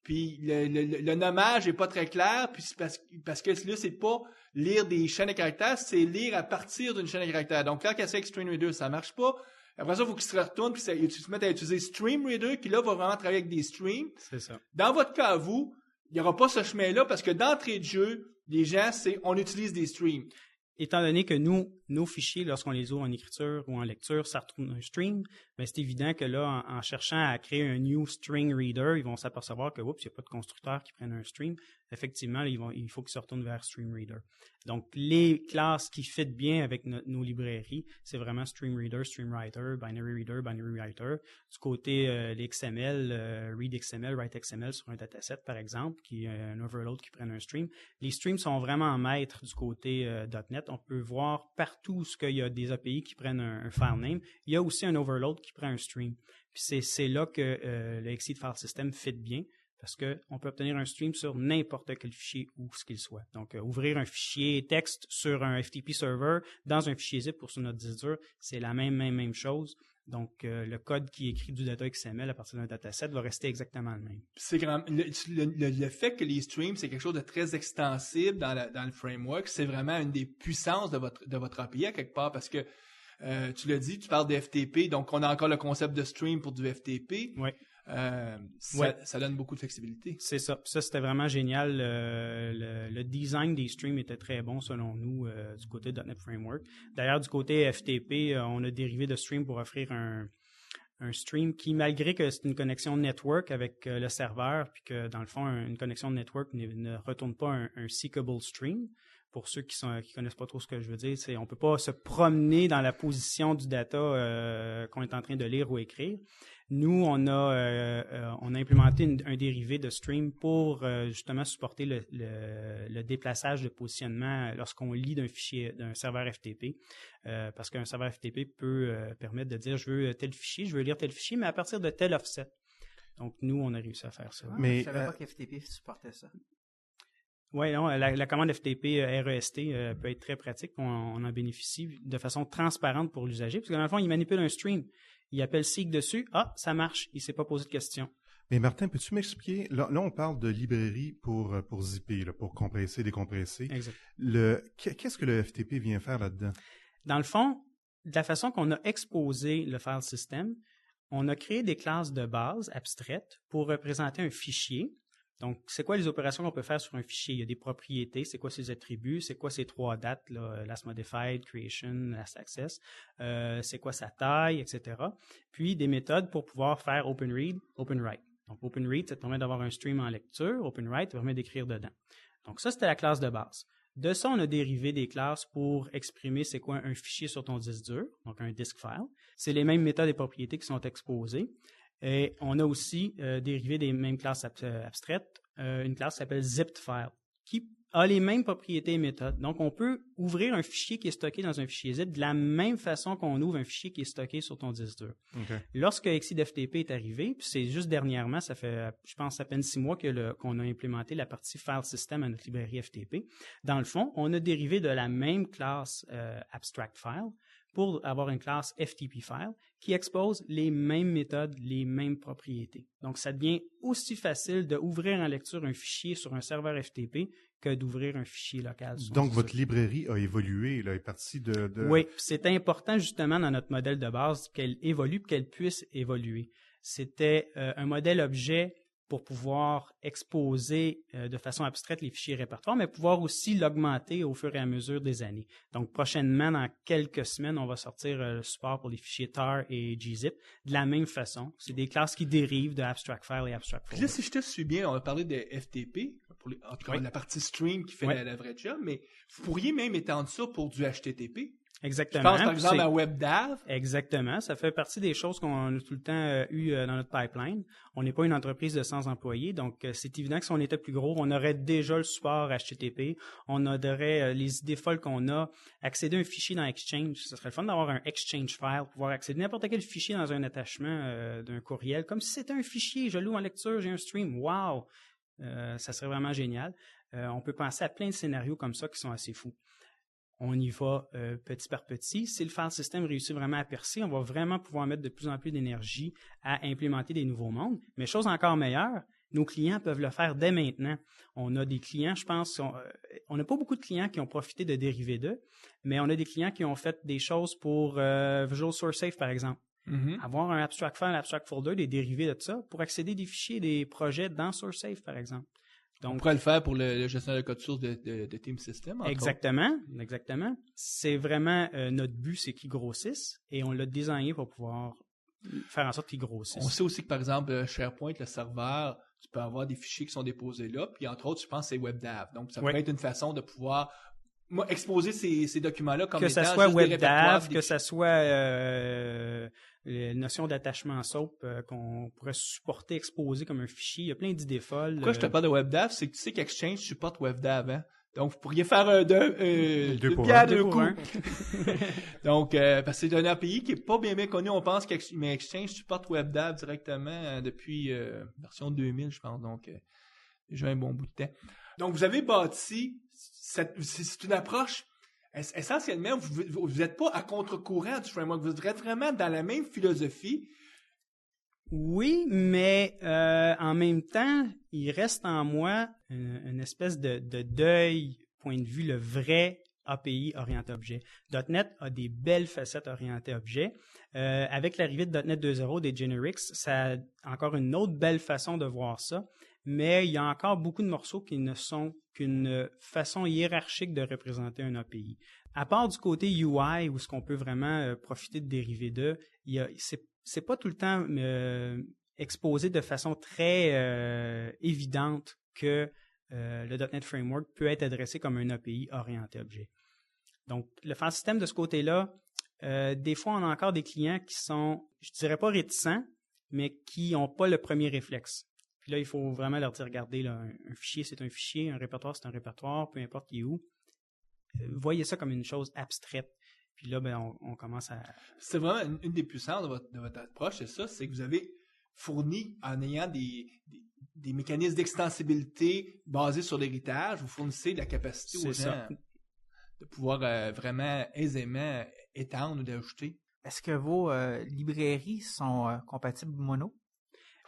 Puis le nommage est pas très clair, puis c'est parce que là, c'est pas lire des chaînes de caractères, c'est lire à partir d'une chaîne de caractères. Donc, quand il essaie avec String Reader, ça marche pas. Après ça, il faut qu'il se retourne, puis tu te mettes à utiliser Stream Reader, qui là, va vraiment travailler avec des streams. C'est ça. Dans votre cas, vous, il n'y aura pas ce chemin-là, parce que d'entrée de jeu, les gens, on utilise des streams. Étant donné que nos fichiers, lorsqu'on les ouvre en écriture ou en lecture, ça retrouve un stream, ben c'est évident que là, en cherchant à créer un new string reader, ils vont s'apercevoir que, oups, il n'y a pas de constructeur qui prenne un stream. Effectivement, il faut qu'ils se retournent vers Stream Reader. Donc, les classes qui fit bien avec nos librairies, c'est vraiment Stream Reader, Stream Writer, Binary Reader, Binary Writer. Du côté les XML, Read XML, Write XML sur un dataset, par exemple, qui est un overload qui prenne un stream. Les streams sont vraiment maîtres du côté .NET. On peut voir partout ce qu'il y a des API qui prennent un file name. Il y a aussi un overload qui prend un stream. Puis c'est là que le Exceed File System fit bien. Parce qu'on peut obtenir un stream sur n'importe quel fichier où ce qu'il soit. Donc, ouvrir un fichier texte sur un FTP server dans un fichier zip pour sur notre disque dur, c'est la même chose. Donc, le code qui écrit du data XML à partir d'un dataset va rester exactement le même. C'est le fait que les streams, c'est quelque chose de très extensible dans le framework, c'est vraiment une des puissances de votre API à quelque part, parce que tu l'as dit, tu parles de FTP, donc on a encore le concept de stream pour du FTP. Oui. Ça donne beaucoup de flexibilité. C'est ça. Ça, c'était vraiment génial. Le design des streams était très bon selon nous du côté de .NET Framework. D'ailleurs, du côté FTP, on a dérivé de stream pour offrir un stream qui, malgré que c'est une connexion network avec le serveur, puis que dans le fond, une connexion network ne retourne pas un seekable stream. Pour ceux qui connaissent pas trop ce que je veux dire, c'est on peut pas se promener dans la position du data qu'on est en train de lire ou écrire. Nous, on a implémenté un dérivé de stream pour justement supporter le déplaçage de positionnement lorsqu'on lit d'un fichier, d'un serveur FTP, parce qu'un serveur FTP peut permettre de dire je veux tel fichier, je veux lire tel fichier, mais à partir de tel offset. Donc nous, on a réussi à faire ça. Mais je savais pas qu'FTP supportait ça. Oui, non, la commande FTP REST peut être très pratique. On en bénéficie de façon transparente pour l'usager, parce que dans le fond, il manipule un stream. Il appelle seek dessus. Ah, ça marche. Il ne s'est pas posé de questions. Mais Martin, peux-tu m'expliquer? Là, on parle de librairie pour zipper, là, pour compresser, décompresser. Exact. Qu'est-ce que le FTP vient faire là-dedans? Dans le fond, de la façon qu'on a exposé le file system, on a créé des classes de base abstraites pour représenter un fichier. Donc, c'est quoi les opérations qu'on peut faire sur un fichier? Il y a des propriétés, c'est quoi ses attributs, c'est quoi ses trois dates, là, last modified, creation, last access, c'est quoi sa taille, etc. Puis, des méthodes pour pouvoir faire openRead, openWrite. Donc, openRead, ça te permet d'avoir un stream en lecture, openWrite, ça permet d'écrire dedans. Donc, ça, c'était la classe de base. De ça, on a dérivé des classes pour exprimer c'est quoi un fichier sur ton disque dur, donc un disk file. C'est les mêmes méthodes et propriétés qui sont exposées. Et on a aussi dérivé des mêmes classes abstraites, une classe qui s'appelle zipped file, qui a les mêmes propriétés et méthodes. Donc, on peut ouvrir un fichier qui est stocké dans un fichier zip de la même façon qu'on ouvre un fichier qui est stocké sur ton disque dur. Okay. Lorsque Exceed FTP est arrivé, puis c'est juste dernièrement, ça fait, je pense, à peine 6 mois qu'on a implémenté la partie file system à notre librairie FTP. Dans le fond, on a dérivé de la même classe abstract file pour avoir une classe FTP file qui expose les mêmes méthodes, les mêmes propriétés. Donc, ça devient aussi facile d'ouvrir en lecture un fichier sur un serveur FTP que d'ouvrir un fichier local. Donc, votre librairie a évolué, là, est partie de... Oui, c'est important justement dans notre modèle de base qu'elle évolue et qu'elle puisse évoluer. C'était un modèle objet pour pouvoir exposer de façon abstraite les fichiers répertoires, mais pouvoir aussi l'augmenter au fur et à mesure des années. Donc, prochainement, dans quelques semaines, on va sortir le support pour les fichiers tar et gzip de la même façon. C'est des classes qui dérivent de abstract file et abstract Puis folder. là, si je te suis bien, on a parlé de FTP, en tout cas la partie stream qui fait la vraie job, mais vous pourriez même étendre ça pour du HTTP. Exactement. Je pense par exemple à WebDAV. Exactement. Ça fait partie des choses qu'on a tout le temps eu dans notre pipeline. On n'est pas une entreprise de 100 employés, donc c'est évident que si on était plus gros, on aurait déjà le support HTTP. On aurait les idées folles qu'on a, accéder à un fichier dans Exchange. Ce serait le fun d'avoir un Exchange file, pouvoir accéder à n'importe quel fichier dans un attachement d'un courriel, comme si c'était un fichier. Je loue en lecture, j'ai un stream. Wow! Ça serait vraiment génial. On peut penser à plein de scénarios comme ça qui sont assez fous. On y va petit par petit. Si le file system réussit vraiment à percer, on va vraiment pouvoir mettre de plus en plus d'énergie à implémenter des nouveaux mondes. Mais chose encore meilleure, nos clients peuvent le faire dès maintenant. On a des clients, je pense, on n'a pas beaucoup de clients qui ont profité de dérivés d'eux, mais on a des clients qui ont fait des choses pour Visual Source Safe, par exemple. Avoir un abstract file, un abstract folder, des dérivés de ça pour accéder à des fichiers, des projets dans SourceSafe, par exemple. Donc, on pourrait le faire pour le gestionnaire de code source de Team System. Exactement. C'est vraiment notre but, c'est qu'ils grossissent et on l'a designé pour pouvoir faire en sorte qu'ils grossissent. On sait aussi que, par exemple, SharePoint, le serveur, tu peux avoir des fichiers qui sont déposés là, puis entre autres, je pense que c'est WebDAV. Donc, ça pourrait être une façon de pouvoir exposer ces documents-là comme que étant ça soit juste des répertoires. WebDAV, que ça soit les notions d'attachement SOAP qu'on pourrait supporter, exposer comme un fichier. Il y a plein d'idées folles. Pourquoi je te parle de WebDAV, c'est que tu sais qu'Exchange supporte WebDAV, hein? Donc, vous pourriez faire deux pierres deux coups. Donc, parce que c'est un API qui est pas bien connu. On pense mais Exchange supporte WebDAV directement depuis version 2000, je pense. Donc, déjà un bon bout de temps. Donc, vous avez bâti, c'est une approche, essentiellement, vous n'êtes pas à contre-courant du framework. Vous êtes vraiment dans la même philosophie. Oui, mais en même temps, il reste en moi une espèce de deuil, point de vue, le vrai API orienté objet. .NET a des belles facettes orientées objet. Avec l'arrivée de .NET 2.0, des generics, ça a encore une autre belle façon de voir ça, mais il y a encore beaucoup de morceaux qui ne sont qu'une façon hiérarchique de représenter un API. À part du côté UI, où ce qu'on peut vraiment profiter de dérivés d'eux, c'est pas tout le temps exposé de façon très évidente que le .NET Framework peut être adressé comme un API orienté objet. Donc, le file system de ce côté-là, des fois, on a encore des clients qui sont, je dirais pas réticents, mais qui n'ont pas le premier réflexe. Puis là, il faut vraiment leur dire, regardez, là, un fichier, c'est un fichier, un répertoire, c'est un répertoire, peu importe qui est où. Voyez ça comme une chose abstraite. Puis là, on commence à... C'est vraiment une des puissances de votre approche, c'est ça, c'est que vous avez fourni, en ayant des mécanismes d'extensibilité basés sur l'héritage, vous fournissez de la capacité aux gens de pouvoir vraiment aisément étendre ou d'ajouter. Est-ce que vos librairies sont compatibles Mono?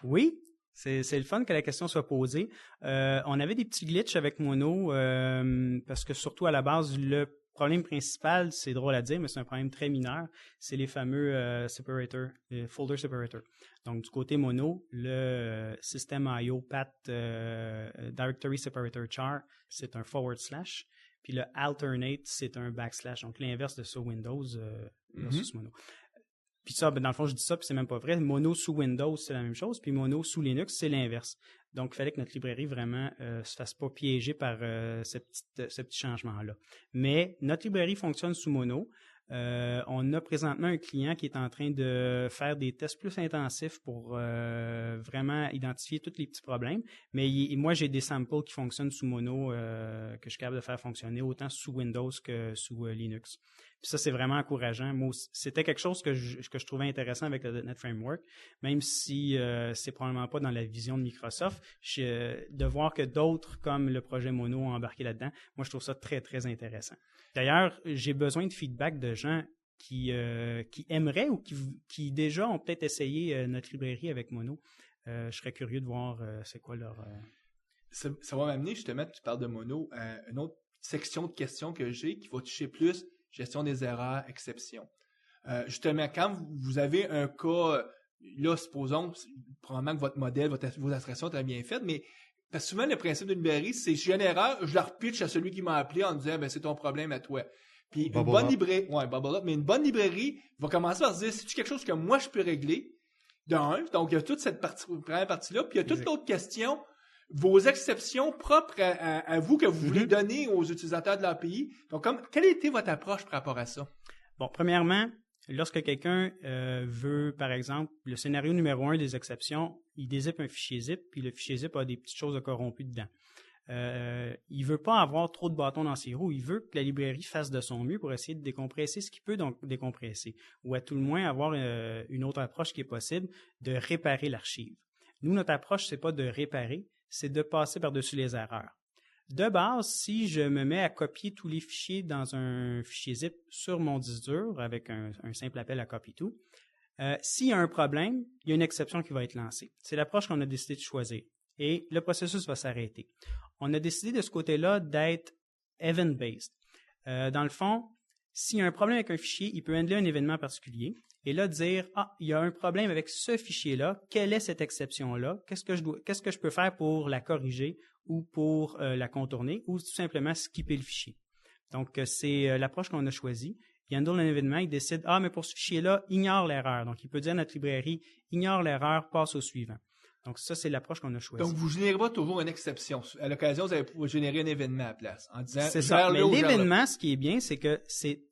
Oui. C'est le fun que la question soit posée. On avait des petits glitches avec Mono parce que surtout à la base, le problème principal, c'est drôle à dire, mais c'est un problème très mineur, c'est les fameux separators, les folder separators. Donc du côté Mono, le système IO path directory separator char, c'est un /, puis le alternate, c'est un \. Donc l'inverse de ça Windows versus Mono. Puis ça, dans le fond, je dis ça, puis c'est même pas vrai. Mono sous Windows, c'est la même chose, puis Mono sous Linux, c'est l'inverse. Donc, il fallait que notre librairie vraiment se fasse pas piéger par ce petit changement-là. Mais notre librairie fonctionne sous Mono. On a présentement un client qui est en train de faire des tests plus intensifs pour vraiment identifier tous les petits problèmes. Mais moi, j'ai des samples qui fonctionnent sous Mono que je suis capable de faire fonctionner autant sous Windows que sous Linux. Puis ça, c'est vraiment encourageant. Moi, c'était quelque chose que je trouvais intéressant avec le .NET Framework, même si c'est probablement pas dans la vision de Microsoft. De voir que d'autres, comme le projet Mono, ont embarqué là-dedans, moi, je trouve ça très, très intéressant. D'ailleurs, j'ai besoin de feedback de gens qui aimeraient ou qui déjà ont peut-être essayé notre librairie avec Mono. Je serais curieux de voir c'est quoi leur... Ça va m'amener justement, tu parles de Mono, à une autre section de questions que j'ai qui va toucher plus gestion des erreurs, exceptions. Justement, quand vous avez un cas, là, supposons, probablement que votre modèle, vos abstractions sont très bien faites, mais parce que souvent, le principe d'une librairie, c'est si j'ai une erreur, je la repitch à celui qui m'a appelé en disant, c'est ton problème à toi. Puis une bonne librairie, mais une bonne librairie va commencer par se dire, c'est-tu quelque chose que moi je peux régler? Donc il y a toute cette première partie-là, puis il y a toute l'autre question, vos exceptions propres à vous que vous voulez donner aux utilisateurs de l'API. Donc, quelle a été votre approche par rapport à ça? Bon, premièrement, lorsque quelqu'un veut, par exemple, le scénario numéro 1 des exceptions, il dézippe un fichier zip, puis le fichier zip a des petites choses corrompues dedans. Il veut pas avoir trop de bâtons dans ses roues. Il veut que la librairie fasse de son mieux pour essayer de décompresser ce qu'il peut donc décompresser, ou à tout le moins avoir une autre approche qui est possible de réparer l'archive. Nous, notre approche, c'est pas de réparer, c'est de passer par-dessus les erreurs. De base, si je me mets à copier tous les fichiers dans un fichier zip sur mon disque dur avec un simple appel à copy-to, s'il y a un problème, il y a une exception qui va être lancée. C'est l'approche qu'on a décidé de choisir. Et le processus va s'arrêter. On a décidé de ce côté-là d'être event-based. Dans le fond, s'il y a un problème avec un fichier, il peut handler un événement particulier et là dire « il y a un problème avec ce fichier-là, quelle est cette exception-là? Qu'est-ce que je peux faire pour la corriger ou pour la contourner ou tout simplement skipper le fichier? » Donc, c'est l'approche qu'on a choisie. Il handle un événement, il décide « mais pour ce fichier-là, ignore l'erreur. » Donc, il peut dire à notre librairie « ignore l'erreur, passe au suivant. » Donc, ça, c'est l'approche qu'on a choisie. Donc, vous ne générez pas toujours une exception. À l'occasion, vous allez pouvoir générer un événement à la place en disant... C'est ça. Mais l'événement, ce qui est bien, c'est que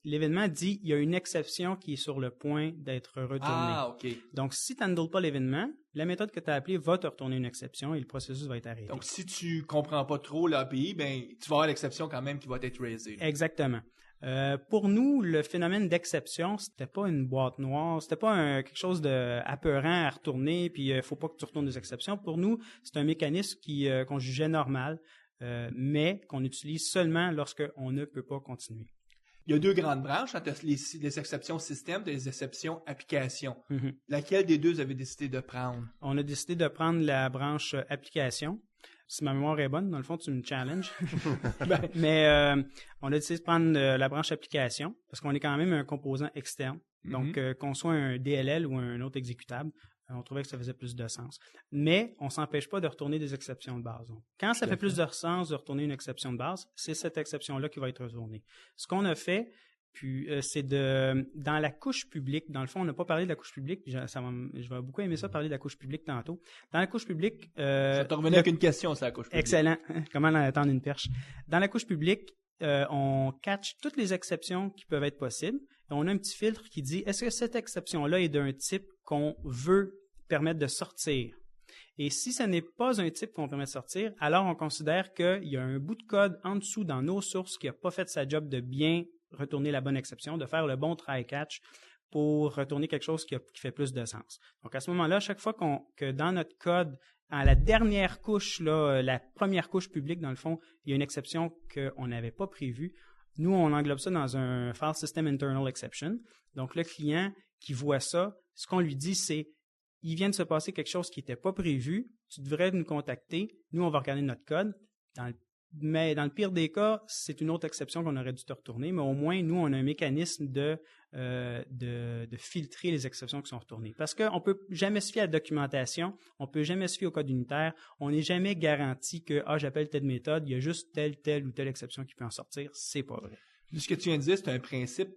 l'événement dit il y a une exception qui est sur le point d'être retournée. Ah, OK. Donc, si tu n'handles pas l'événement, la méthode que tu as appelée va te retourner une exception et le processus va être arrêté. Donc, si tu ne comprends pas trop l'API, tu vas avoir l'exception quand même qui va être raisée. Exactement. Pour nous, le phénomène d'exception, c'était pas une boîte noire, c'était pas quelque chose de apeurant à retourner, puis il faut pas que tu retournes des exceptions. Pour nous, c'est un mécanisme qu'on jugeait normal, mais qu'on utilise seulement lorsqu'on ne peut pas continuer. Il y a deux grandes branches entre les exceptions système et les exceptions application. Mm-hmm. Laquelle des deux vous avez décidé de prendre? On a décidé de prendre la branche application. Si ma mémoire est bonne, dans le fond, tu me challenges. Mais on a décidé de prendre la branche application parce qu'on est quand même un composant externe. Donc, qu'on soit un DLL ou un autre exécutable, on trouvait que ça faisait plus de sens. Mais on ne s'empêche pas de retourner des exceptions de base. Donc, quand ça fait plus de sens de retourner une exception de base, c'est cette exception-là qui va être retournée. Ce qu'on a fait, puis c'est dans la couche publique, dans le fond, on n'a pas parlé de la couche publique, je vais beaucoup aimer ça, parler de la couche publique tantôt. Dans la couche publique... je vais te revenir avec une question sur la couche publique. Excellent. Comment en attendre une perche? Dans la couche publique, on catch toutes les exceptions qui peuvent être possibles. Et on a un petit filtre qui dit, est-ce que cette exception-là est d'un type qu'on veut permettre de sortir? Et si ce n'est pas un type qu'on permet de sortir, alors on considère qu'il y a un bout de code en dessous dans nos sources qui n'a pas fait sa job de bien retourner la bonne exception, de faire le bon try-catch pour retourner quelque chose qui fait plus de sens. Donc, à ce moment-là, chaque fois que dans notre code, à la dernière couche, là, la première couche publique, dans le fond, il y a une exception qu'on n'avait pas prévue, nous, on englobe ça dans un File System Internal Exception. Donc, le client qui voit ça, ce qu'on lui dit, c'est « Il vient de se passer quelque chose qui n'était pas prévu, tu devrais nous contacter, nous, on va regarder notre code. » Mais dans le pire des cas, c'est une autre exception qu'on aurait dû te retourner, mais au moins, nous, on a un mécanisme de filtrer les exceptions qui sont retournées. Parce qu'on ne peut jamais se fier à la documentation, on ne peut jamais se fier au code unitaire, on n'est jamais garanti que j'appelle telle méthode, il y a juste telle ou telle exception qui peut en sortir. C'est pas vrai. Ce que tu viens de dire, c'est un principe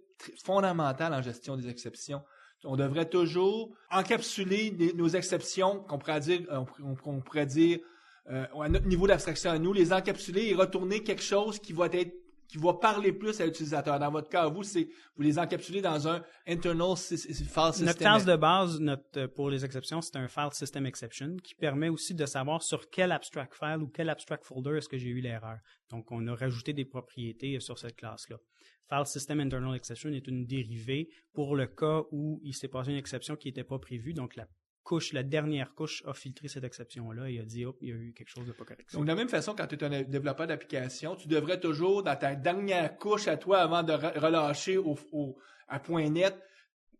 fondamental en gestion des exceptions. On devrait toujours encapsuler nos exceptions qu'on pourrait dire à notre niveau d'abstraction à nous, les encapsuler et retourner quelque chose qui va parler plus à l'utilisateur. Dans votre cas, vous les encapsulez dans un internal file system. Notre classe de base, pour les exceptions, c'est un file system exception qui permet aussi de savoir sur quel abstract file ou quel abstract folder est-ce que j'ai eu l'erreur. Donc, on a rajouté des propriétés sur cette classe-là. File system internal exception est une dérivée pour le cas où il s'est passé une exception qui n'était pas prévue. Donc, la dernière couche a filtré cette exception-là et a dit, il y a eu quelque chose de pas correct. Donc, de la même façon, quand tu es un développeur d'application, tu devrais toujours, dans ta dernière couche à toi, avant de relâcher à .NET,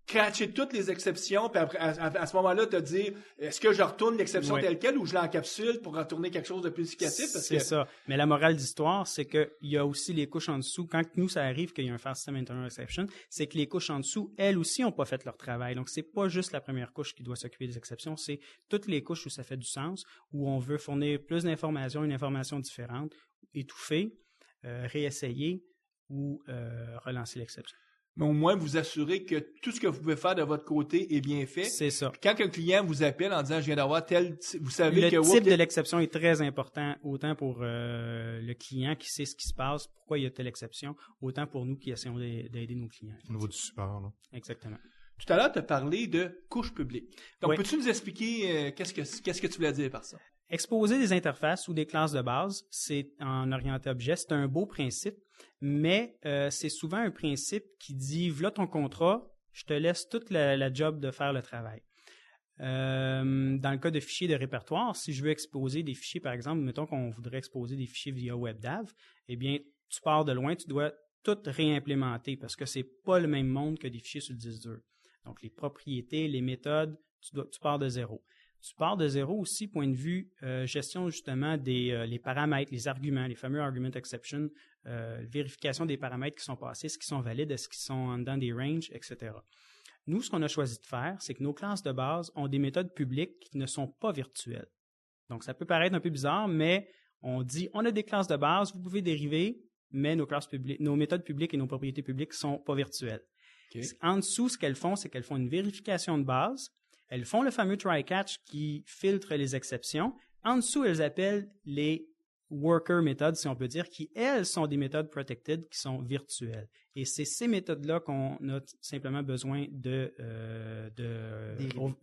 catcher toutes les exceptions, puis après, à ce moment-là, te dire, est-ce que je retourne l'exception Ouais. telle quelle ou je l'encapsule pour retourner quelque chose de plus significatif? Parce C'est que ça. Mais la morale d'histoire, c'est qu'il y a aussi les couches en dessous. Quand nous, ça arrive qu'il y a un File System Internal Exception, c'est que les couches en dessous, elles aussi, n'ont pas fait leur travail. Donc, c'est pas juste la première couche qui doit s'occuper des exceptions, c'est toutes les couches où ça fait du sens, où on veut fournir plus d'informations, une information différente, étouffer, réessayer ou relancer l'exception. mais au moins vous assurez que tout ce que vous pouvez faire de votre côté est bien fait. C'est ça. Puis quand un client vous appelle en disant, je viens d'avoir vous savez Le que... type de l'exception est très important, autant pour le client qui sait ce qui se passe, pourquoi il y a telle exception, autant pour nous qui essayons d'aider nos clients. Au niveau du support, là. Exactement. Tout à l'heure, tu as parlé de couche publique. Donc, Oui. peux-tu nous expliquer qu'est-ce que tu voulais dire par ça? Exposer des interfaces ou des classes de base, c'est en orienté objet, c'est un beau principe, mais c'est souvent un principe qui dit, voilà ton contrat, je te laisse toute la job de faire le travail. Dans le cas de fichiers de répertoire, si je veux exposer des fichiers, par exemple, mettons qu'on voudrait exposer des fichiers via WebDAV, eh bien, tu pars de loin, tu dois tout réimplémenter parce que c'est pas le même monde que des fichiers sur le disque dur. Donc, les propriétés, les méthodes, tu pars de zéro. Tu pars de zéro aussi, point de vue gestion justement les paramètres, les arguments, les fameux argument exception, vérification des paramètres qui sont passés, est-ce qu'ils sont valides, est-ce qu'ils sont dans des ranges, etc. Nous, ce qu'on a choisi de faire, c'est que nos classes de base ont des méthodes publiques qui ne sont pas virtuelles. Donc, ça peut paraître un peu bizarre, mais on dit, on a des classes de base, vous pouvez dériver, mais nos méthodes publiques et nos propriétés publiques ne sont pas virtuelles. Okay. En dessous, ce qu'elles font, c'est qu'elles font une vérification de base. Elles font le fameux try-catch qui filtre les exceptions. En dessous, elles appellent les worker methods, si on peut dire, qui, elles, sont des méthodes protected qui sont virtuelles. Et c'est ces méthodes-là qu'on a simplement besoin de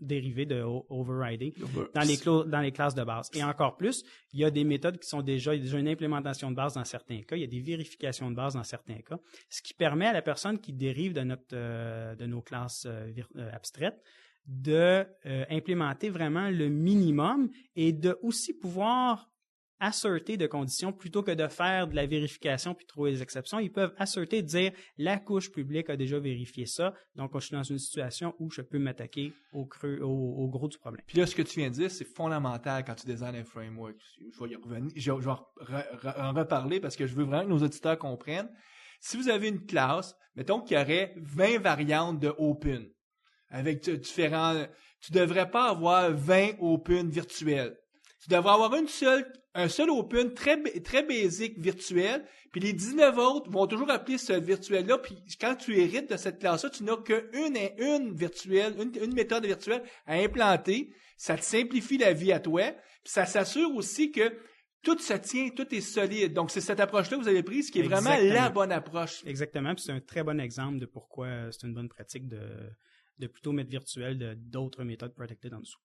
dériver, de overrider dans les classes de base. Et encore plus, il y a des méthodes qui sont déjà une implémentation de base dans certains cas, il y a des vérifications de base dans certains cas, ce qui permet à la personne qui dérive de nos classes abstraites de implémenter vraiment le minimum et de aussi pouvoir asserter de conditions plutôt que de faire de la vérification puis trouver des exceptions. Ils peuvent asserter, dire la couche publique a déjà vérifié ça, donc je suis dans une situation où je peux m'attaquer au gros du problème. Puis là, ce que tu viens de dire, c'est fondamental quand tu designes un framework. Je vais y revenir, je vais en reparler parce que je veux vraiment que nos auditeurs comprennent. Si vous avez une classe, mettons qu'il y aurait 20 variantes de open avec différents... Tu devrais pas avoir 20 open virtuels. Tu devrais avoir un seul open très basic virtuel, puis les 19 autres vont toujours appeler ce virtuel-là, puis quand tu hérites de cette classe-là, tu n'as qu'une virtuelle, une méthode virtuelle à implanter. Ça te simplifie la vie à toi, puis ça s'assure aussi que tout se tient, tout est solide. Donc, c'est cette approche-là que vous avez prise qui est vraiment la bonne approche. Exactement, puis c'est un très bon exemple de pourquoi c'est une bonne pratique de plutôt mettre virtuel d'autres méthodes protected en dessous.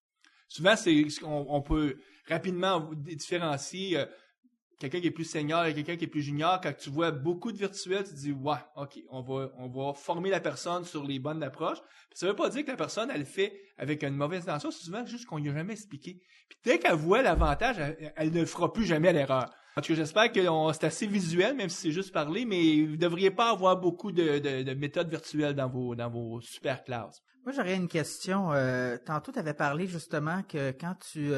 Souvent, on peut rapidement différencier quelqu'un qui est plus senior et quelqu'un qui est plus junior. Quand tu vois beaucoup de virtuels, tu te dis, ouais, OK, on va former la personne sur les bonnes approches. Puis ça veut pas dire que la personne, elle le fait avec une mauvaise intention. C'est souvent juste qu'on lui a jamais expliqué. Puis dès qu'elle voit l'avantage, elle ne fera plus jamais l'erreur. En tout cas, j'espère que c'est assez visuel, même si c'est juste parler, mais vous ne devriez pas avoir beaucoup de méthodes virtuelles dans vos super classes. Moi, j'aurais une question. Tantôt, tu avais parlé justement que quand tu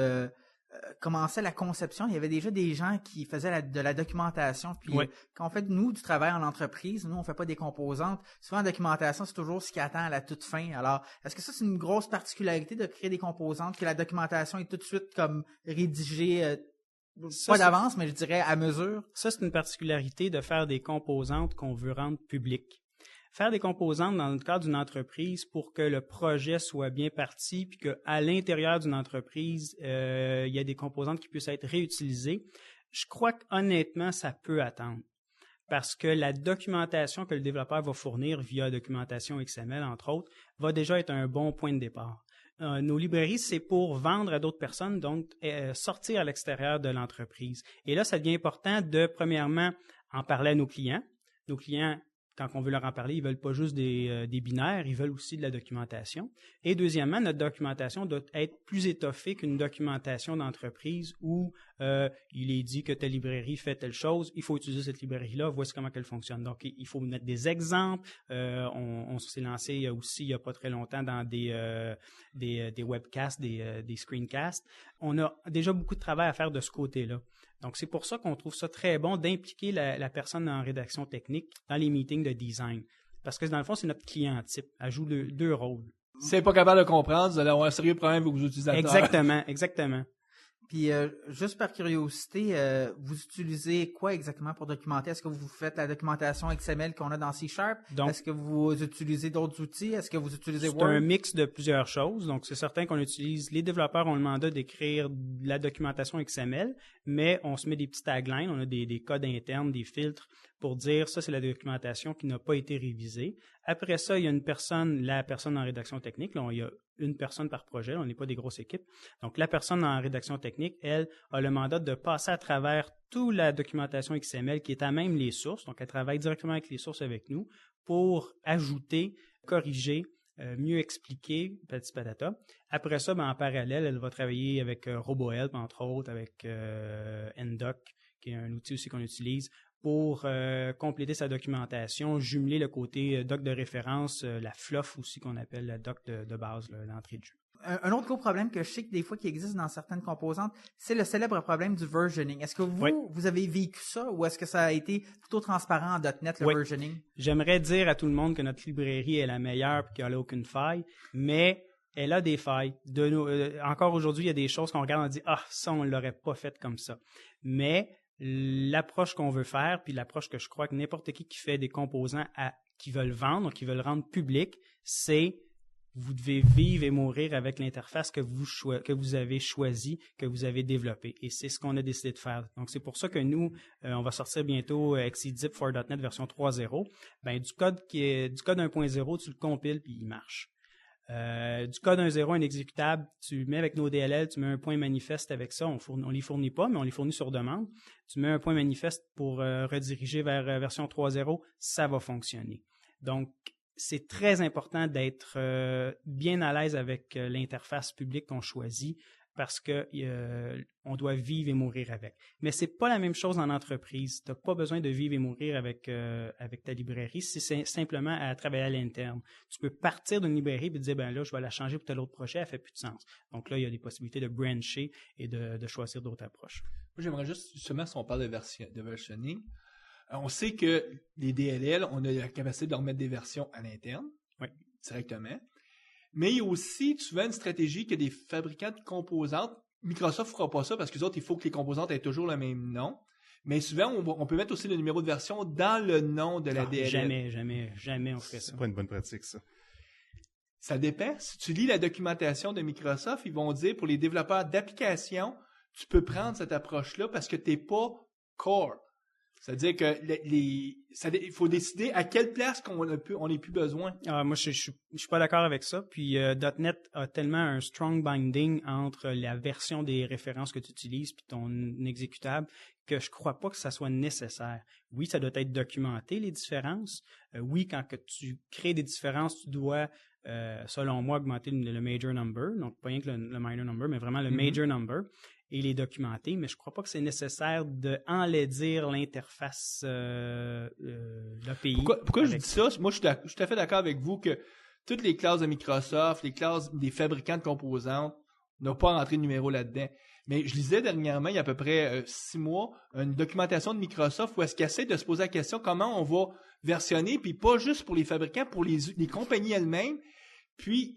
commençais la conception, il y avait déjà des gens qui faisaient de la documentation. Puis oui. Quand on fait, nous, du travail en entreprise, nous, on fait pas des composantes. Souvent, la documentation, c'est toujours ce qui attend à la toute fin. Alors, est-ce que ça, c'est une grosse particularité de créer des composantes, que la documentation est tout de suite comme rédigée pas d'avance, mais je dirais à mesure? Ça, c'est une particularité de faire des composantes qu'on veut rendre publiques. Faire des composantes dans le cadre d'une entreprise pour que le projet soit bien parti puis qu'à l'intérieur d'une entreprise, il y a des composantes qui puissent être réutilisées, je crois qu'honnêtement, ça peut attendre. Parce que la documentation que le développeur va fournir via documentation XML, entre autres, va déjà être un bon point de départ. Nos librairies, c'est pour vendre à d'autres personnes, donc sortir à l'extérieur de l'entreprise. Et là, ça devient important de, premièrement, en parler à nos clients. Nos clients quand on veut leur en parler, ils veulent pas juste des binaires, ils veulent aussi de la documentation. Et deuxièmement, notre documentation doit être plus étoffée qu'une documentation d'entreprise où il est dit que telle librairie fait telle chose, il faut utiliser cette librairie-là, voici comment elle fonctionne. Donc, il faut mettre des exemples. On s'est lancé aussi il n'y a pas très longtemps dans des webcasts, des screencasts. On a déjà beaucoup de travail à faire de ce côté-là. Donc, c'est pour ça qu'on trouve ça très bon d'impliquer la personne en rédaction technique dans les meetings de design. Parce que, dans le fond, c'est notre client type. Elle joue deux rôles. Si elle n'est pas capable de comprendre, vous allez avoir un sérieux problème avec vos utilisateurs. Exactement. Puis, juste par curiosité, vous utilisez quoi exactement pour documenter? Est-ce que vous faites la documentation XML qu'on a dans C#? Est-ce que vous utilisez d'autres outils? Est-ce que vous utilisez Word? C'est un mix de plusieurs choses. Donc, c'est certain qu'on utilise... Les développeurs ont le mandat d'écrire de la documentation XML, mais on se met des petits taglines, on a des codes internes, des filtres pour dire ça, c'est la documentation qui n'a pas été révisée. Après ça, il y a la personne en rédaction technique. Là, il y a une personne par projet. Là, on n'est pas des grosses équipes. Donc, la personne en rédaction technique, elle, a le mandat de passer à travers toute la documentation XML qui est à même les sources. Donc, elle travaille directement avec les sources avec nous pour ajouter, corriger, mieux expliquer, petit patata. Après ça, en parallèle, elle va travailler avec RoboHelp, entre autres, avec NDoc, qui est un outil aussi qu'on utilise pour compléter sa documentation, jumeler le côté doc de référence, la fluff aussi qu'on appelle la doc de base, l'entrée de jeu. Un autre gros problème que je sais que des fois qui existe dans certaines composantes, c'est le célèbre problème du versioning. Est-ce que vous avez vécu ça ou est-ce que ça a été plutôt transparent en .NET, le versioning? J'aimerais dire à tout le monde que notre librairie est la meilleure et qu'elle n'a aucune faille, mais elle a des failles. Encore aujourd'hui, il y a des choses qu'on regarde et on dit « Ah, ça, on ne l'aurait pas fait comme ça. » Mais l'approche qu'on veut faire, puis l'approche que je crois que n'importe qui fait des composants qui veulent vendre, qui veulent rendre public, c'est vous devez vivre et mourir avec l'interface que vous avez choisie, que vous avez développée. Et c'est ce qu'on a décidé de faire. Donc, c'est pour ça que nous, on va sortir bientôt XeZip for .NET version 3.0. Du code 1.0, tu le compiles puis il marche. Du code 1.0, un exécutable, tu mets avec nos DLL, tu mets un point manifeste avec ça. On les fournit pas, mais on les fournit sur demande. Tu mets un point manifeste pour rediriger vers version 3.0, ça va fonctionner. Donc, c'est très important d'être bien à l'aise avec l'interface publique qu'on choisit parce que on doit vivre et mourir avec. Mais c'est pas la même chose en entreprise. Tu n'as pas besoin de vivre et mourir avec ta librairie. C'est simplement à travailler à l'interne. Tu peux partir d'une librairie et te dire, là, je vais la changer pour tel autre projet, elle fait plus de sens. Donc là, il y a des possibilités de brancher et de choisir d'autres approches. Moi, j'aimerais juste, justement, si on parle de versionning, on sait que les DLL, on a la capacité de leur mettre des versions à l'interne, directement. Mais il y a aussi souvent une stratégie que des fabricants de composantes, Microsoft ne fera pas ça parce que les autres, il faut que les composantes aient toujours le même nom. Mais souvent, on peut mettre aussi le numéro de version dans le nom de la DLL. Jamais on ferait ça. C'est pas une bonne pratique, ça. Ça dépend. Si tu lis la documentation de Microsoft, ils vont dire pour les développeurs d'applications, tu peux prendre cette approche-là parce que tu n'es pas core. C'est-à-dire que il faut décider à quelle place qu'on n'ait plus besoin. Moi, je suis pas d'accord avec ça. Puis .NET a tellement un strong binding entre la version des références que tu utilises puis ton exécutable que je crois pas que ça soit nécessaire. Oui, ça doit être documenté, les différences. Oui, quand que tu crées des différences, tu dois, selon moi, augmenter le major number. Donc, pas rien que le minor number, mais vraiment le major number. Et les documenter, mais je ne crois pas que c'est nécessaire d'enlaidir l'interface l'API. Pourquoi je dis ça? Moi, je suis tout à fait d'accord avec vous que toutes les classes de Microsoft, les classes des fabricants de composantes n'ont pas rentré de numéro là-dedans. Mais je lisais dernièrement, il y a à peu près 6 mois, une documentation de Microsoft où est-ce qu'ils essaient de se poser la question comment on va versionner, puis pas juste pour les fabricants, pour les compagnies elles-mêmes. Puis,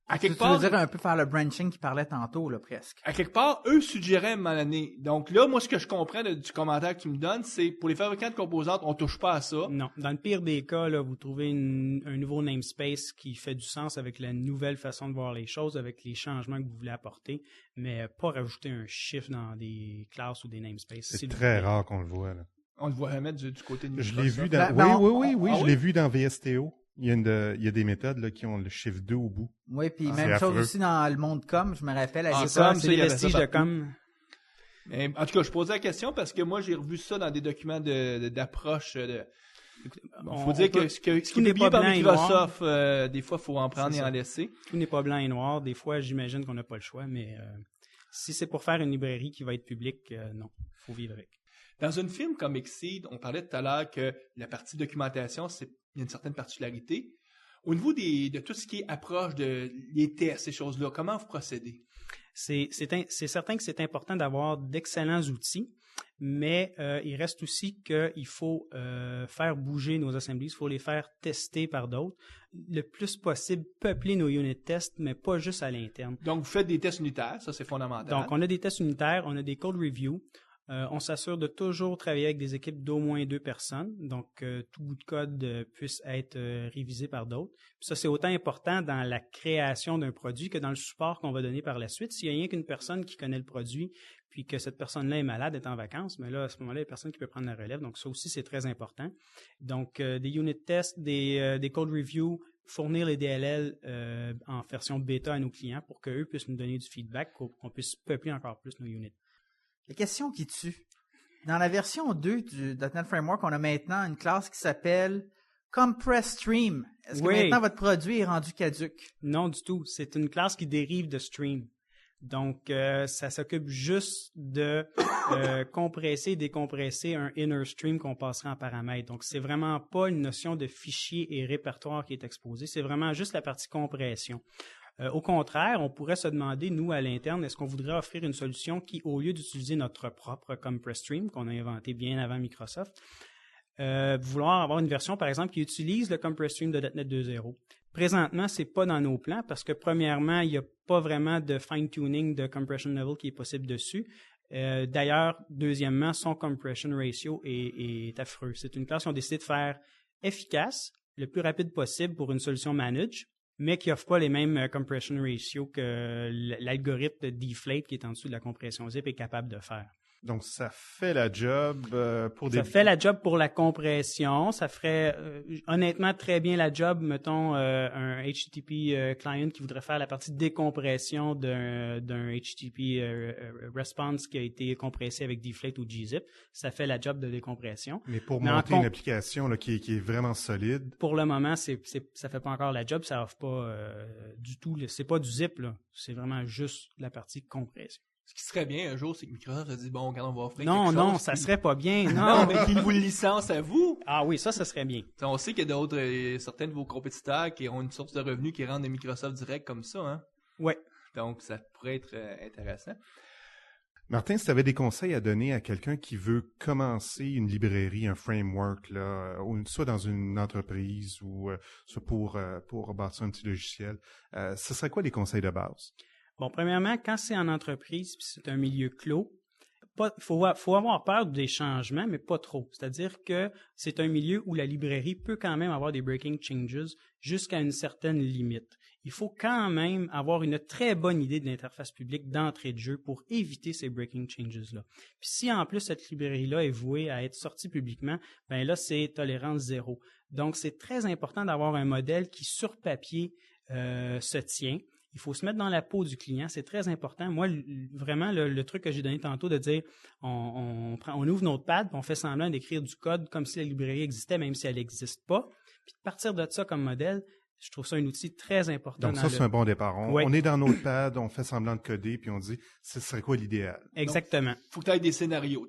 à quelque part, tu veux dire un peu faire le branching qui parlait tantôt, là, presque. À quelque part, eux suggéraient à un moment donné. Donc là, moi, ce que je comprends du commentaire qu'ils me donnent, c'est pour les fabricants de composantes, on touche pas à ça. Non. Dans le pire des cas, là, vous trouvez un nouveau namespace qui fait du sens avec la nouvelle façon de voir les choses, avec les changements que vous voulez apporter, mais pas rajouter un chiffre dans des classes ou des namespaces. C'est très rare qu'on le voit, là. On le voit jamais du côté de Microsoft. Je l'ai vu dans... Oui, je l'ai vu dans VSTO. Il y a des méthodes là, qui ont le chiffre 2 au bout. Oui, puis même chose aussi dans le monde com, je me rappelle. C'est les vestiges de com. Mais, en tout cas, je posais la question parce que moi, j'ai revu ça dans des documents d'approche Il faut dire que ce qui tout est n'est publié pas par blanc et noir. Microsoft, des fois, il faut en prendre C'est et ça. en laisser. Tout n'est pas blanc et noir. Des fois, j'imagine qu'on n'a pas le choix, mais si c'est pour faire une librairie qui va être publique, non, il faut vivre avec. Dans une film comme Exceed, on parlait tout à l'heure que la partie documentation, il y a une certaine particularité. Au niveau de tout ce qui est approche des tests, ces choses-là, comment vous procédez? C'est certain que c'est important d'avoir d'excellents outils, mais il reste aussi qu'il faut faire bouger nos assemblies, il faut les faire tester par d'autres. Le plus possible, peupler nos unit tests, mais pas juste à l'interne. Donc, vous faites des tests unitaires, ça c'est fondamental. Donc, on a des tests unitaires, on a des code reviews. On s'assure de toujours travailler avec des équipes d'au moins 2 personnes, donc tout bout de code puisse être révisé par d'autres. Puis ça, c'est autant important dans la création d'un produit que dans le support qu'on va donner par la suite. S'il y a rien qu'une personne qui connaît le produit, puis que cette personne-là est malade, est en vacances, mais là, à ce moment-là, il y a personne qui peut prendre la relève. Donc, ça aussi, c'est très important. Donc, des unit tests, des code reviews, fournir les DLL en version bêta à nos clients pour qu'eux puissent nous donner du feedback, qu'on puisse peupler encore plus nos units. La question qui tue. Dans la version 2 du .NET Framework, on a maintenant une classe qui s'appelle Compress Stream. Est-ce que maintenant votre produit est rendu caduc? Non, du tout. C'est une classe qui dérive de Stream. Donc, ça s'occupe juste de compresser et décompresser un inner stream qu'on passera en paramètre. Donc, c'est vraiment pas une notion de fichier et répertoire qui est exposée. C'est vraiment juste la partie compression. Au contraire, on pourrait se demander, nous, à l'interne, est-ce qu'on voudrait offrir une solution qui, au lieu d'utiliser notre propre Compress Stream, qu'on a inventé bien avant Microsoft, vouloir avoir une version, par exemple, qui utilise le Compress Stream de .NET 2.0. Présentement, c'est pas dans nos plans parce que, premièrement, il n'y a pas vraiment de fine-tuning de compression level qui est possible dessus. D'ailleurs, deuxièmement, son compression ratio est affreux. C'est une classe qu'on a décidé de faire efficace, le plus rapide possible pour une solution manage, mais qui n'offre pas les mêmes compression ratios que l'algorithme de deflate qui est en dessous de la compression zip est capable de faire. Donc, ça fait la job pour des... Ça fait la job pour la compression. Ça ferait honnêtement très bien la job, mettons, un HTTP client qui voudrait faire la partie décompression d'un HTTP response qui a été compressé avec deflate ou gzip. Ça fait la job de décompression. Mais pour monter une application là, qui est vraiment solide... Pour le moment, ça fait pas encore la job. Ça offre pas du tout... C'est pas du zip, là. C'est vraiment juste la partie compression. Ce qui serait bien un jour, c'est que Microsoft a dit, bon, quand on va offrir non, quelque chose... Non, ça serait pas bien. Non, mais qu'ils vous le licencent à vous. Ah oui, ça serait bien. On sait qu'il y a certains de vos compétiteurs qui ont une source de revenus qui rentrent de Microsoft direct comme ça, hein? Oui. Donc, ça pourrait être intéressant. Martin, si tu avais des conseils à donner à quelqu'un qui veut commencer une librairie, un framework, là, soit dans une entreprise ou soit pour bâtir un petit logiciel, ce serait quoi les conseils de base? Bon, premièrement, quand c'est en entreprise puis c'est un milieu clos, faut avoir peur des changements, mais pas trop. C'est-à-dire que c'est un milieu où la librairie peut quand même avoir des breaking changes jusqu'à une certaine limite. Il faut quand même avoir une très bonne idée de l'interface publique d'entrée de jeu pour éviter ces breaking changes-là. Puis si en plus cette librairie-là est vouée à être sortie publiquement, ben là, c'est tolérance zéro. Donc, c'est très important d'avoir un modèle qui, sur papier, se tient. Il faut se mettre dans la peau du client, c'est très important. Moi, vraiment, le truc que j'ai donné tantôt de dire, on ouvre notre pad, puis on fait semblant d'écrire du code comme si la librairie existait, même si elle n'existe pas. Puis de partir de ça comme modèle, je trouve ça un outil très important. Donc ça, c'est un bon départ. On est dans notre pad, on fait semblant de coder, puis on dit, ce serait quoi l'idéal? Exactement. Il faut que tu aies des scénarios.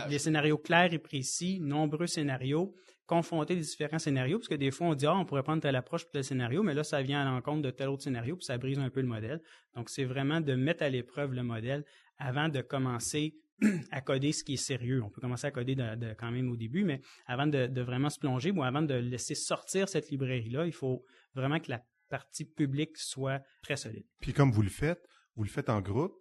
Des scénarios clairs et précis, nombreux scénarios. Confronter les différents scénarios, parce que des fois, on dit « Ah, on pourrait prendre telle approche pour tel scénario », mais là, ça vient à l'encontre de tel autre scénario, puis ça brise un peu le modèle. Donc, c'est vraiment de mettre à l'épreuve le modèle avant de commencer à coder ce qui est sérieux. On peut commencer à coder quand même au début, mais avant de vraiment se plonger ou avant de laisser sortir cette librairie-là, il faut vraiment que la partie publique soit très solide. Puis comme vous le faites en groupe,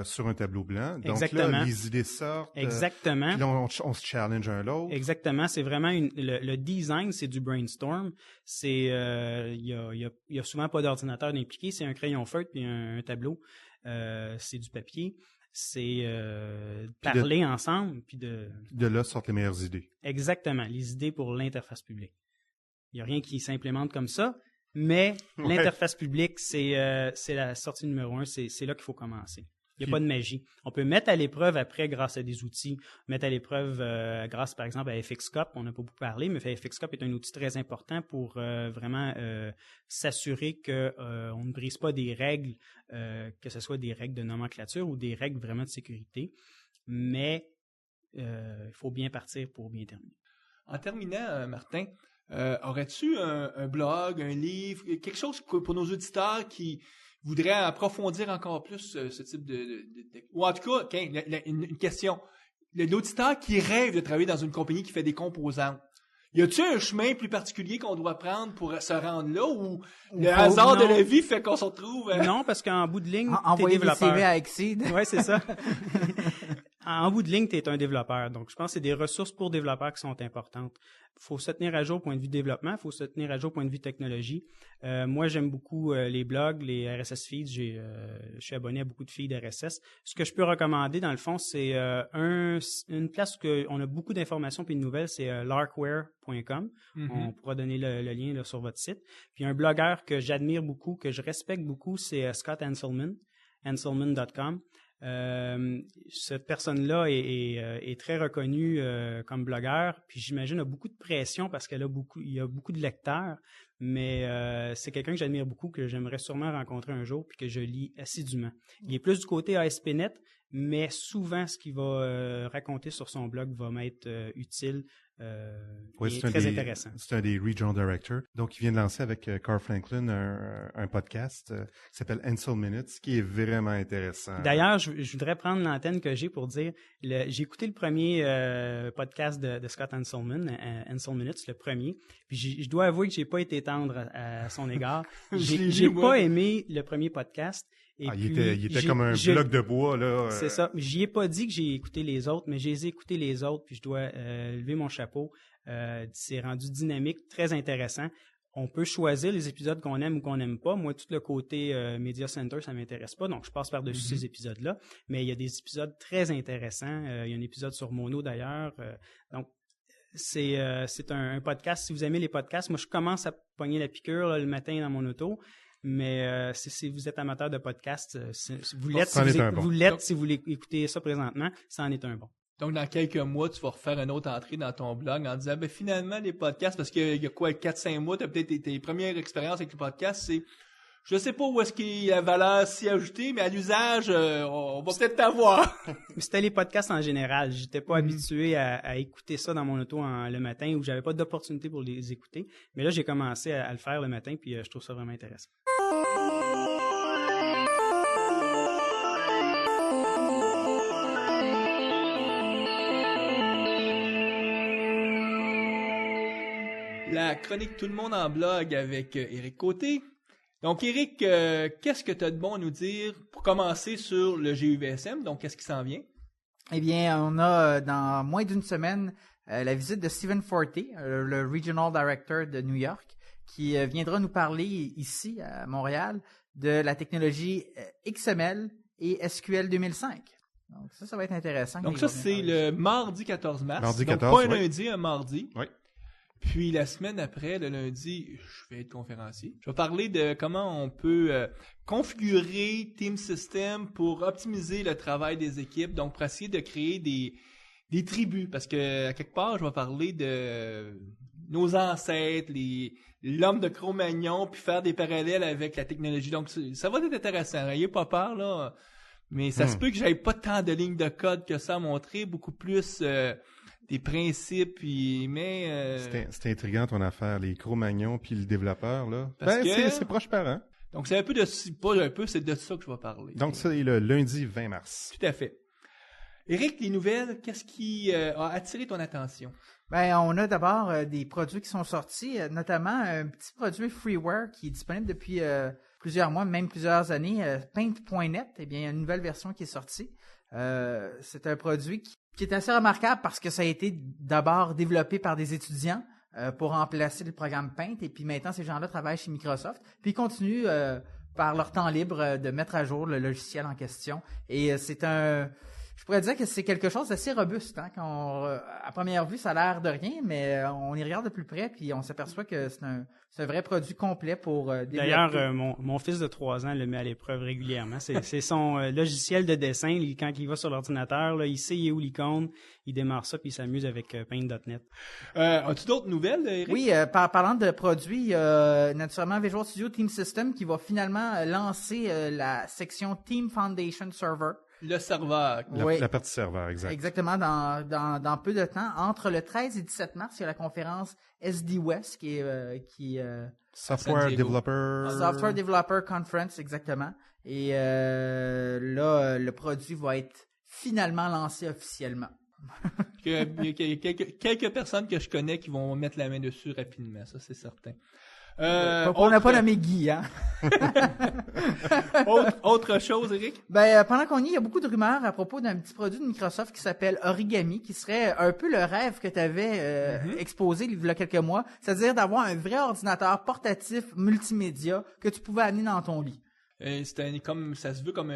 sur un tableau blanc. Donc Exactement. là, les idées sortent. Exactement. Puis là, on se challenge un l'autre. Exactement. C'est vraiment le design, c'est du brainstorm. C'est il y a souvent pas d'ordinateur impliqué. C'est un crayon feutre puis un tableau. C'est du papier. C'est parler ensemble puis de là sortent les meilleures idées. Exactement. Les idées pour l'interface publique. Il y a rien qui s'implémente comme ça. Mais l'interface publique, c'est la sortie numéro 1. C'est là qu'il faut commencer. Il n'y a pas de magie. On peut mettre à l'épreuve après grâce à des outils, mettre à l'épreuve grâce, par exemple, à FXCOP. On n'a pas beaucoup parlé, mais FXCOP est un outil très important pour vraiment s'assurer qu'on ne brise pas des règles, que ce soit des règles de nomenclature ou des règles vraiment de sécurité. Mais il faut bien partir pour bien terminer. En terminant, Martin, aurais-tu un blog, un livre, quelque chose pour nos auditeurs qui voudraient approfondir encore plus ce type de... Ou en tout cas, une question. L'auditeur qui rêve de travailler dans une compagnie qui fait des composantes, y a-t-il un chemin plus particulier qu'on doit prendre pour se rendre là ou le hasard de la vie fait qu'on se retrouve... Non, parce qu'en bout de ligne, envoyer des CV à Exceed. Oui, c'est ça. En bout de ligne, tu es un développeur. Donc, je pense que c'est des ressources pour développeurs qui sont importantes. Il faut se tenir à jour au point de vue développement, il faut se tenir à jour au point de vue technologie. Moi, j'aime beaucoup les blogs, les RSS feeds. Je suis abonné à beaucoup de feeds RSS. Ce que je peux recommander, dans le fond, c'est une place où on a beaucoup d'informations et de nouvelles, c'est larkware.com. Mm-hmm. On pourra donner le lien là, sur votre site. Puis un blogueur que j'admire beaucoup, que je respecte beaucoup, c'est Scott Anselman, anselman.com. Cette personne-là est très reconnue comme blogueur, puis j'imagine a beaucoup de pression parce il y a beaucoup de lecteurs, mais c'est quelqu'un que j'admire beaucoup, que j'aimerais sûrement rencontrer un jour, puis que je lis assidûment. Il est plus du côté ASP.NET, mais souvent ce qu'il va raconter sur son blog va m'être utile. Oui, très intéressant. C'est un des Regional Directors. Donc, il vient de lancer avec Carl Franklin un podcast qui s'appelle Ansel Minutes, qui est vraiment intéressant. D'ailleurs, je voudrais prendre l'antenne que j'ai pour dire, j'ai écouté le premier podcast de Scott Anselman, Ansel Minutes, le premier, puis je dois avouer que j'ai pas été tendre à son égard. J'ai pas aimé le premier podcast. Et il était comme un bloc de bois, là. C'est ça. J'y ai pas dit que j'ai écouté les autres, mais j'ai écouté les autres, puis je dois lever mon chapeau. C'est rendu dynamique, très intéressant. On peut choisir les épisodes qu'on aime ou qu'on n'aime pas. Moi, tout le côté Media Center, ça m'intéresse pas, donc je passe par-dessus ces épisodes-là. Mais il y a des épisodes très intéressants. Il y a un épisode sur Mono, d'ailleurs. Donc, c'est un podcast. Si vous aimez les podcasts, moi, je commence à pogner la piqûre là, le matin dans mon auto. Mais si vous êtes amateur de podcast, vous l'êtes si vous écoutez ça présentement, ça en est un bon. Donc, dans quelques mois, tu vas refaire une autre entrée dans ton blog en disant, finalement, les podcasts, parce qu'il y a quoi, 4-5 mois, tu as peut-être tes premières expériences avec les podcasts, c'est, je sais pas où est-ce qu'il y a la valeur s'y ajouter, mais à l'usage, on va peut-être t'avoir. C'était les podcasts en général. J'étais pas habitué à écouter ça dans mon auto le matin où j'avais pas d'opportunité pour les écouter. Mais là, j'ai commencé à le faire le matin, puis je trouve ça vraiment intéressant. La chronique Tout le monde en blog avec Éric Côté. Donc, Éric, qu'est-ce que tu as de bon à nous dire pour commencer sur le GUVSM? Donc, qu'est-ce qui s'en vient? Eh bien, on a dans moins d'une semaine la visite de Stephen Forte, le Regional Director de New York, qui viendra nous parler ici à Montréal de la technologie XML et SQL 2005. Donc, ça va être intéressant. Donc, ça, c'est le mardi 14 mars. Mardi 14, donc, pas un lundi, un mardi. Oui. Puis la semaine après, le lundi, je vais être conférencier. Je vais parler de comment on peut configurer Team System pour optimiser le travail des équipes, donc pour essayer de créer des tribus. Parce que à quelque part, je vais parler de nos ancêtres, l'homme de Cro-Magnon, puis faire des parallèles avec la technologie. Donc ça va être intéressant. N'ayez pas peur, là. Mais ça se peut que j'aille pas tant de lignes de code que ça à montrer, beaucoup plus des principes, mais... C'était intriguant ton affaire, les Cro-Magnons puis le développeur, là. Parce que c'est proche parent. Donc, c'est un peu c'est de ça que je vais parler. Donc, c'est le lundi 20 mars. Tout à fait. Éric, les nouvelles, qu'est-ce qui a attiré ton attention? Ben, on a d'abord des produits qui sont sortis, notamment un petit produit freeware qui est disponible depuis plusieurs mois, même plusieurs années, Paint.net. Eh bien, il y a une nouvelle version qui est sortie. C'est un produit qui est assez remarquable parce que ça a été d'abord développé par des étudiants pour remplacer le programme Paint. Et puis maintenant, ces gens-là travaillent chez Microsoft. Puis ils continuent par leur temps libre de mettre à jour le logiciel en question. Et c'est je je pourrais dire que c'est quelque chose d'assez robuste. Hein, à première vue, ça a l'air de rien, mais on y regarde de plus près puis on s'aperçoit que c'est un vrai produit complet pour développer. D'ailleurs, mon fils de 3 ans le met à l'épreuve régulièrement. C'est son logiciel de dessin. Quand il va sur l'ordinateur, là, il sait où l'icône, il démarre ça puis il s'amuse avec Paint.net. As-tu d'autres nouvelles, Eric? Oui, parlant de produits, il y a naturellement Visual Studio Team System qui va finalement lancer la section Team Foundation Server. Le serveur. La partie serveur, exact. Exactement, dans peu de temps. Entre le 13 et 17 mars, il y a la conférence SD West qui Software San Diego. Developer Conference, exactement. Et là, le produit va être finalement lancé officiellement. Il y a quelques personnes que je connais qui vont mettre la main dessus rapidement, ça c'est certain. On n'a pas nommé Guy, hein? Autre chose, Eric? Pendant qu'on y est, il y a beaucoup de rumeurs à propos d'un petit produit de Microsoft qui s'appelle Origami, qui serait un peu le rêve que tu avais exposé il y a quelques mois, c'est-à-dire d'avoir un vrai ordinateur portatif multimédia que tu pouvais amener dans ton lit. Comme ça se veut comme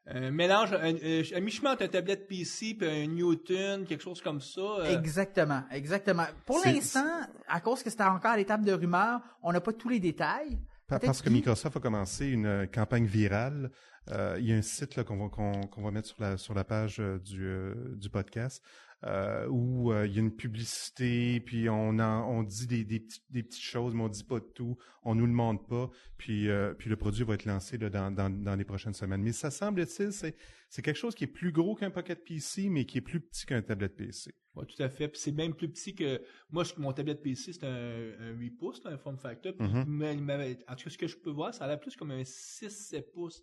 un mélange, un mi-chemin entre un tablette PC et un Newton, quelque chose comme ça. Exactement. Pour l'instant, à cause que c'était encore à l'étape de rumeurs, on n'a pas tous les détails. Parce que Microsoft a commencé une campagne virale. Il y a un site là, qu'on va mettre sur la page du podcast où il y a une publicité, puis on dit des petites choses, mais on dit pas de tout. On nous le montre pas, puis le produit va être lancé là, dans les prochaines semaines. Mais ça semble-t-il, c'est quelque chose qui est plus gros qu'un Pocket PC, mais qui est plus petit qu'un tablette PC. Oui, tout à fait. Puis c'est même plus petit que... Moi, mon tablette PC, c'est un 8 pouces, un form factor. Puis en tout cas, ce que je peux voir, ça a l'air plus comme un 6-7 pouces.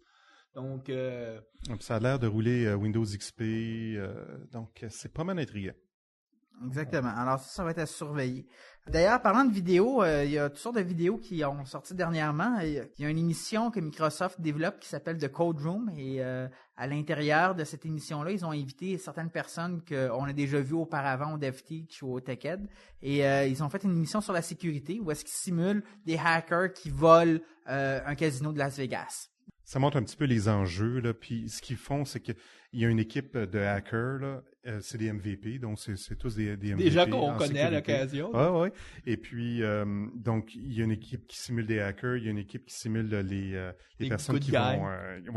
Donc... Ça a l'air de rouler Windows XP. Donc, c'est pas mal intriguant. Exactement. Alors ça va être à surveiller. D'ailleurs, parlant de vidéos, il y a toutes sortes de vidéos qui ont sorti dernièrement. Il y a une émission que Microsoft développe qui s'appelle The Code Room et à l'intérieur de cette émission-là, ils ont invité certaines personnes qu'on a déjà vues auparavant au DevTeach ou au TechEd et ils ont fait une émission sur la sécurité où est-ce qu'ils simulent des hackers qui volent un casino de Las Vegas. Ça montre un petit peu les enjeux, là. Puis ce qu'ils font, c'est qu'il y a une équipe de hackers, là. C'est des MVP, donc c'est tous des MVP. Des gens qu'on connaît sécurité. à l'occasion. Oui. Et puis, donc, il y a une équipe qui simule des hackers, il y a une équipe qui simule les personnes qui vont...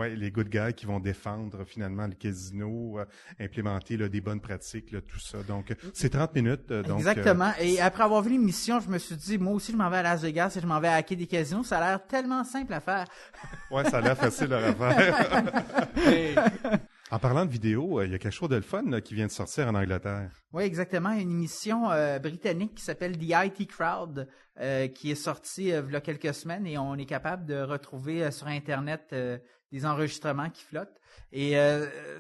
les good guys qui vont défendre finalement le casino, implémenter là, des bonnes pratiques, là, tout ça. Donc, c'est 30 minutes. Donc, exactement. Et après avoir vu l'émission, je me suis dit, moi aussi, je m'en vais à Las Vegas et je m'en vais hacker des casinos. Ça a l'air tellement simple à faire. Ouais, ça a l'air facile à faire. Hey. En parlant de vidéo, il y a quelque chose de le fun là, qui vient de sortir en Angleterre. Oui, exactement. Il y a une émission britannique qui s'appelle The IT Crowd qui est sortie il y a quelques semaines et on est capable de retrouver sur Internet des enregistrements qui flottent. Et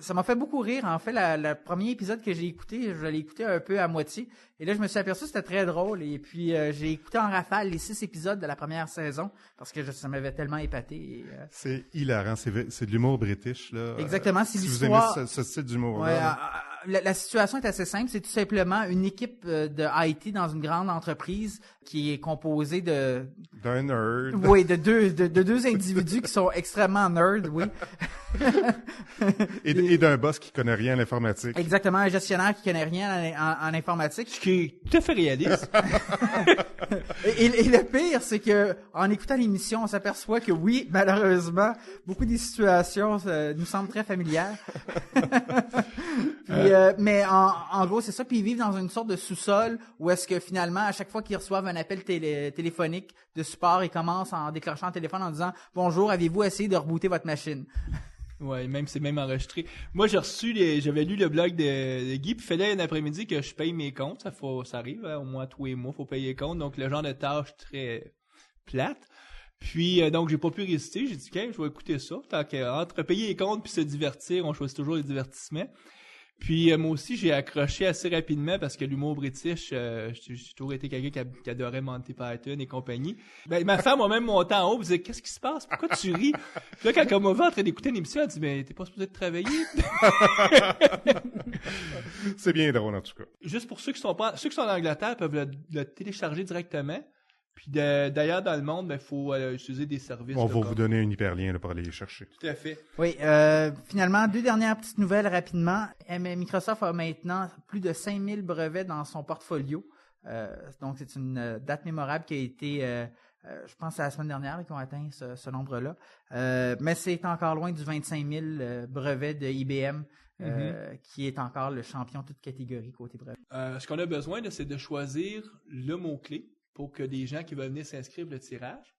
ça m'a fait beaucoup rire. En fait, le premier épisode que j'ai écouté, je l'ai écouté un peu à moitié. Et là, je me suis aperçu que c'était très drôle. Et puis, j'ai écouté en rafale les 6 épisodes de la première saison parce que ça m'avait tellement épaté. Et, c'est hilarant. C'est de l'humour british, là. Exactement. C'est si l'histoire... vous aimez ce style d'humour-là. Ouais, la situation est assez simple. C'est tout simplement une équipe de IT dans une grande entreprise qui est composée d'un nerd. Oui, de deux individus qui sont extrêmement nerds, oui. et d'un boss qui connaît rien à l'informatique. Exactement, un gestionnaire qui connaît rien en informatique. Ce qui est tout à fait réaliste. et le pire, c'est que en écoutant l'émission, on s'aperçoit que oui, malheureusement, beaucoup des situations nous semblent très familières. Puis, mais en gros, c'est ça. Puis ils vivent dans une sorte de sous-sol où est-ce que finalement, à chaque fois qu'ils reçoivent un appel téléphonique de support, ils commencent en déclenchant le téléphone en disant « Bonjour, avez-vous essayé de rebooter votre machine? » Ouais, c'est même enregistré. Moi, j'avais lu le blog de Guy, puis il fallait un après-midi que je paye mes comptes. Ça arrive, hein, au moins tous les mois, faut payer les comptes. Donc, le genre de tâche très plate. Puis, donc, j'ai pas pu résister. J'ai dit, OK, je vais écouter ça. Tant qu'entre payer les comptes puis se divertir, on choisit toujours les divertissements. Puis, moi aussi, j'ai accroché assez rapidement parce que l'humour british, j'ai toujours été quelqu'un qui adorait Monty Python et compagnie. Ben, ma femme a même monté en haut et disait, qu'est-ce qui se passe? Pourquoi tu ris? Puis là, quand on m'a vu en train d'écouter une émission, elle dit, ben, t'es pas supposé de travailler? C'est bien drôle, en tout cas. Juste pour ceux qui sont en Angleterre, peuvent le télécharger directement. Puis d'ailleurs, dans le monde, il faut utiliser des services. On là, va comme- vous donner un hyperlien là, pour aller les chercher. Tout à fait. Oui, finalement, 2 dernières petites nouvelles rapidement. Microsoft a maintenant plus de 5000 brevets dans son portfolio. Donc, c'est une date mémorable qui a été, je pense, c'est la semaine dernière là, qu'ils ont atteint ce nombre-là. Mais c'est encore loin du 25 000 brevets de IBM, qui est encore le champion toute catégorie côté brevet. Ce qu'on a besoin, là, c'est de choisir le mot-clé pour que des gens qui veulent venir s'inscrire pour le tirage.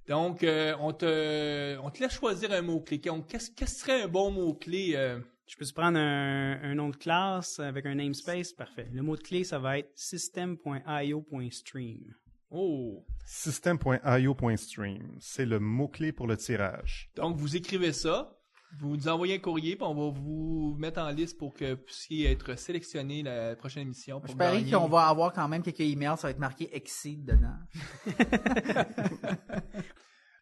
Donc, on te laisse choisir un mot-clé. Qu'est-ce serait un bon mot-clé? Je peux te prendre un nom de classe avec un namespace? Parfait. Le mot de clé, ça va être system.io.stream. Oh! System.io.stream, c'est le mot-clé pour le tirage. Donc, vous écrivez ça, vous nous envoyez un courrier, puis on va vous mettre en liste pour que vous puissiez être sélectionné la prochaine émission. Pour Je parie gagner. qu'on va avoir quand même quelques emails, ça va être marqué Exceed dedans.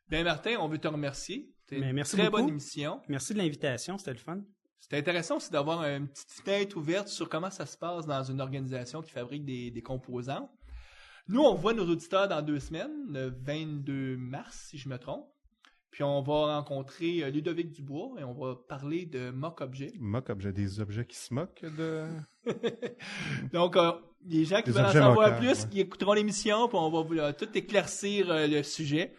Bien, Martin, on veut te remercier. C'était Mais une merci très beaucoup. bonne émission. Merci de l'invitation, c'était le fun. C'était intéressant aussi d'avoir une petite fenêtre ouverte sur comment ça se passe dans une organisation qui fabrique des composants. Nous, on voit nos auditeurs dans 2 semaines, le 22 mars, si je me trompe. Puis on va rencontrer Ludovic Dubois et on va parler de mock-objets. Mock-objet, des objets qui se moquent de... Donc, les gens qui Des veulent en objets savoir moqueurs, plus, ouais. qui écouteront l'émission, puis on va vous tout éclaircir le sujet.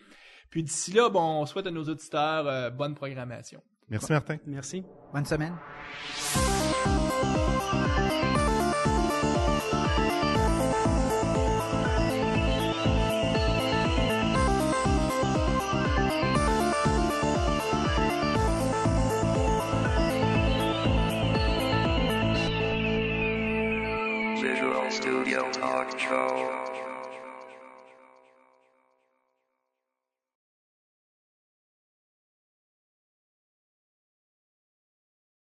Puis d'ici là, bon, on souhaite à nos auditeurs bonne programmation. Merci, Martin. Merci. Bonne semaine. Visual Studio Talk Show.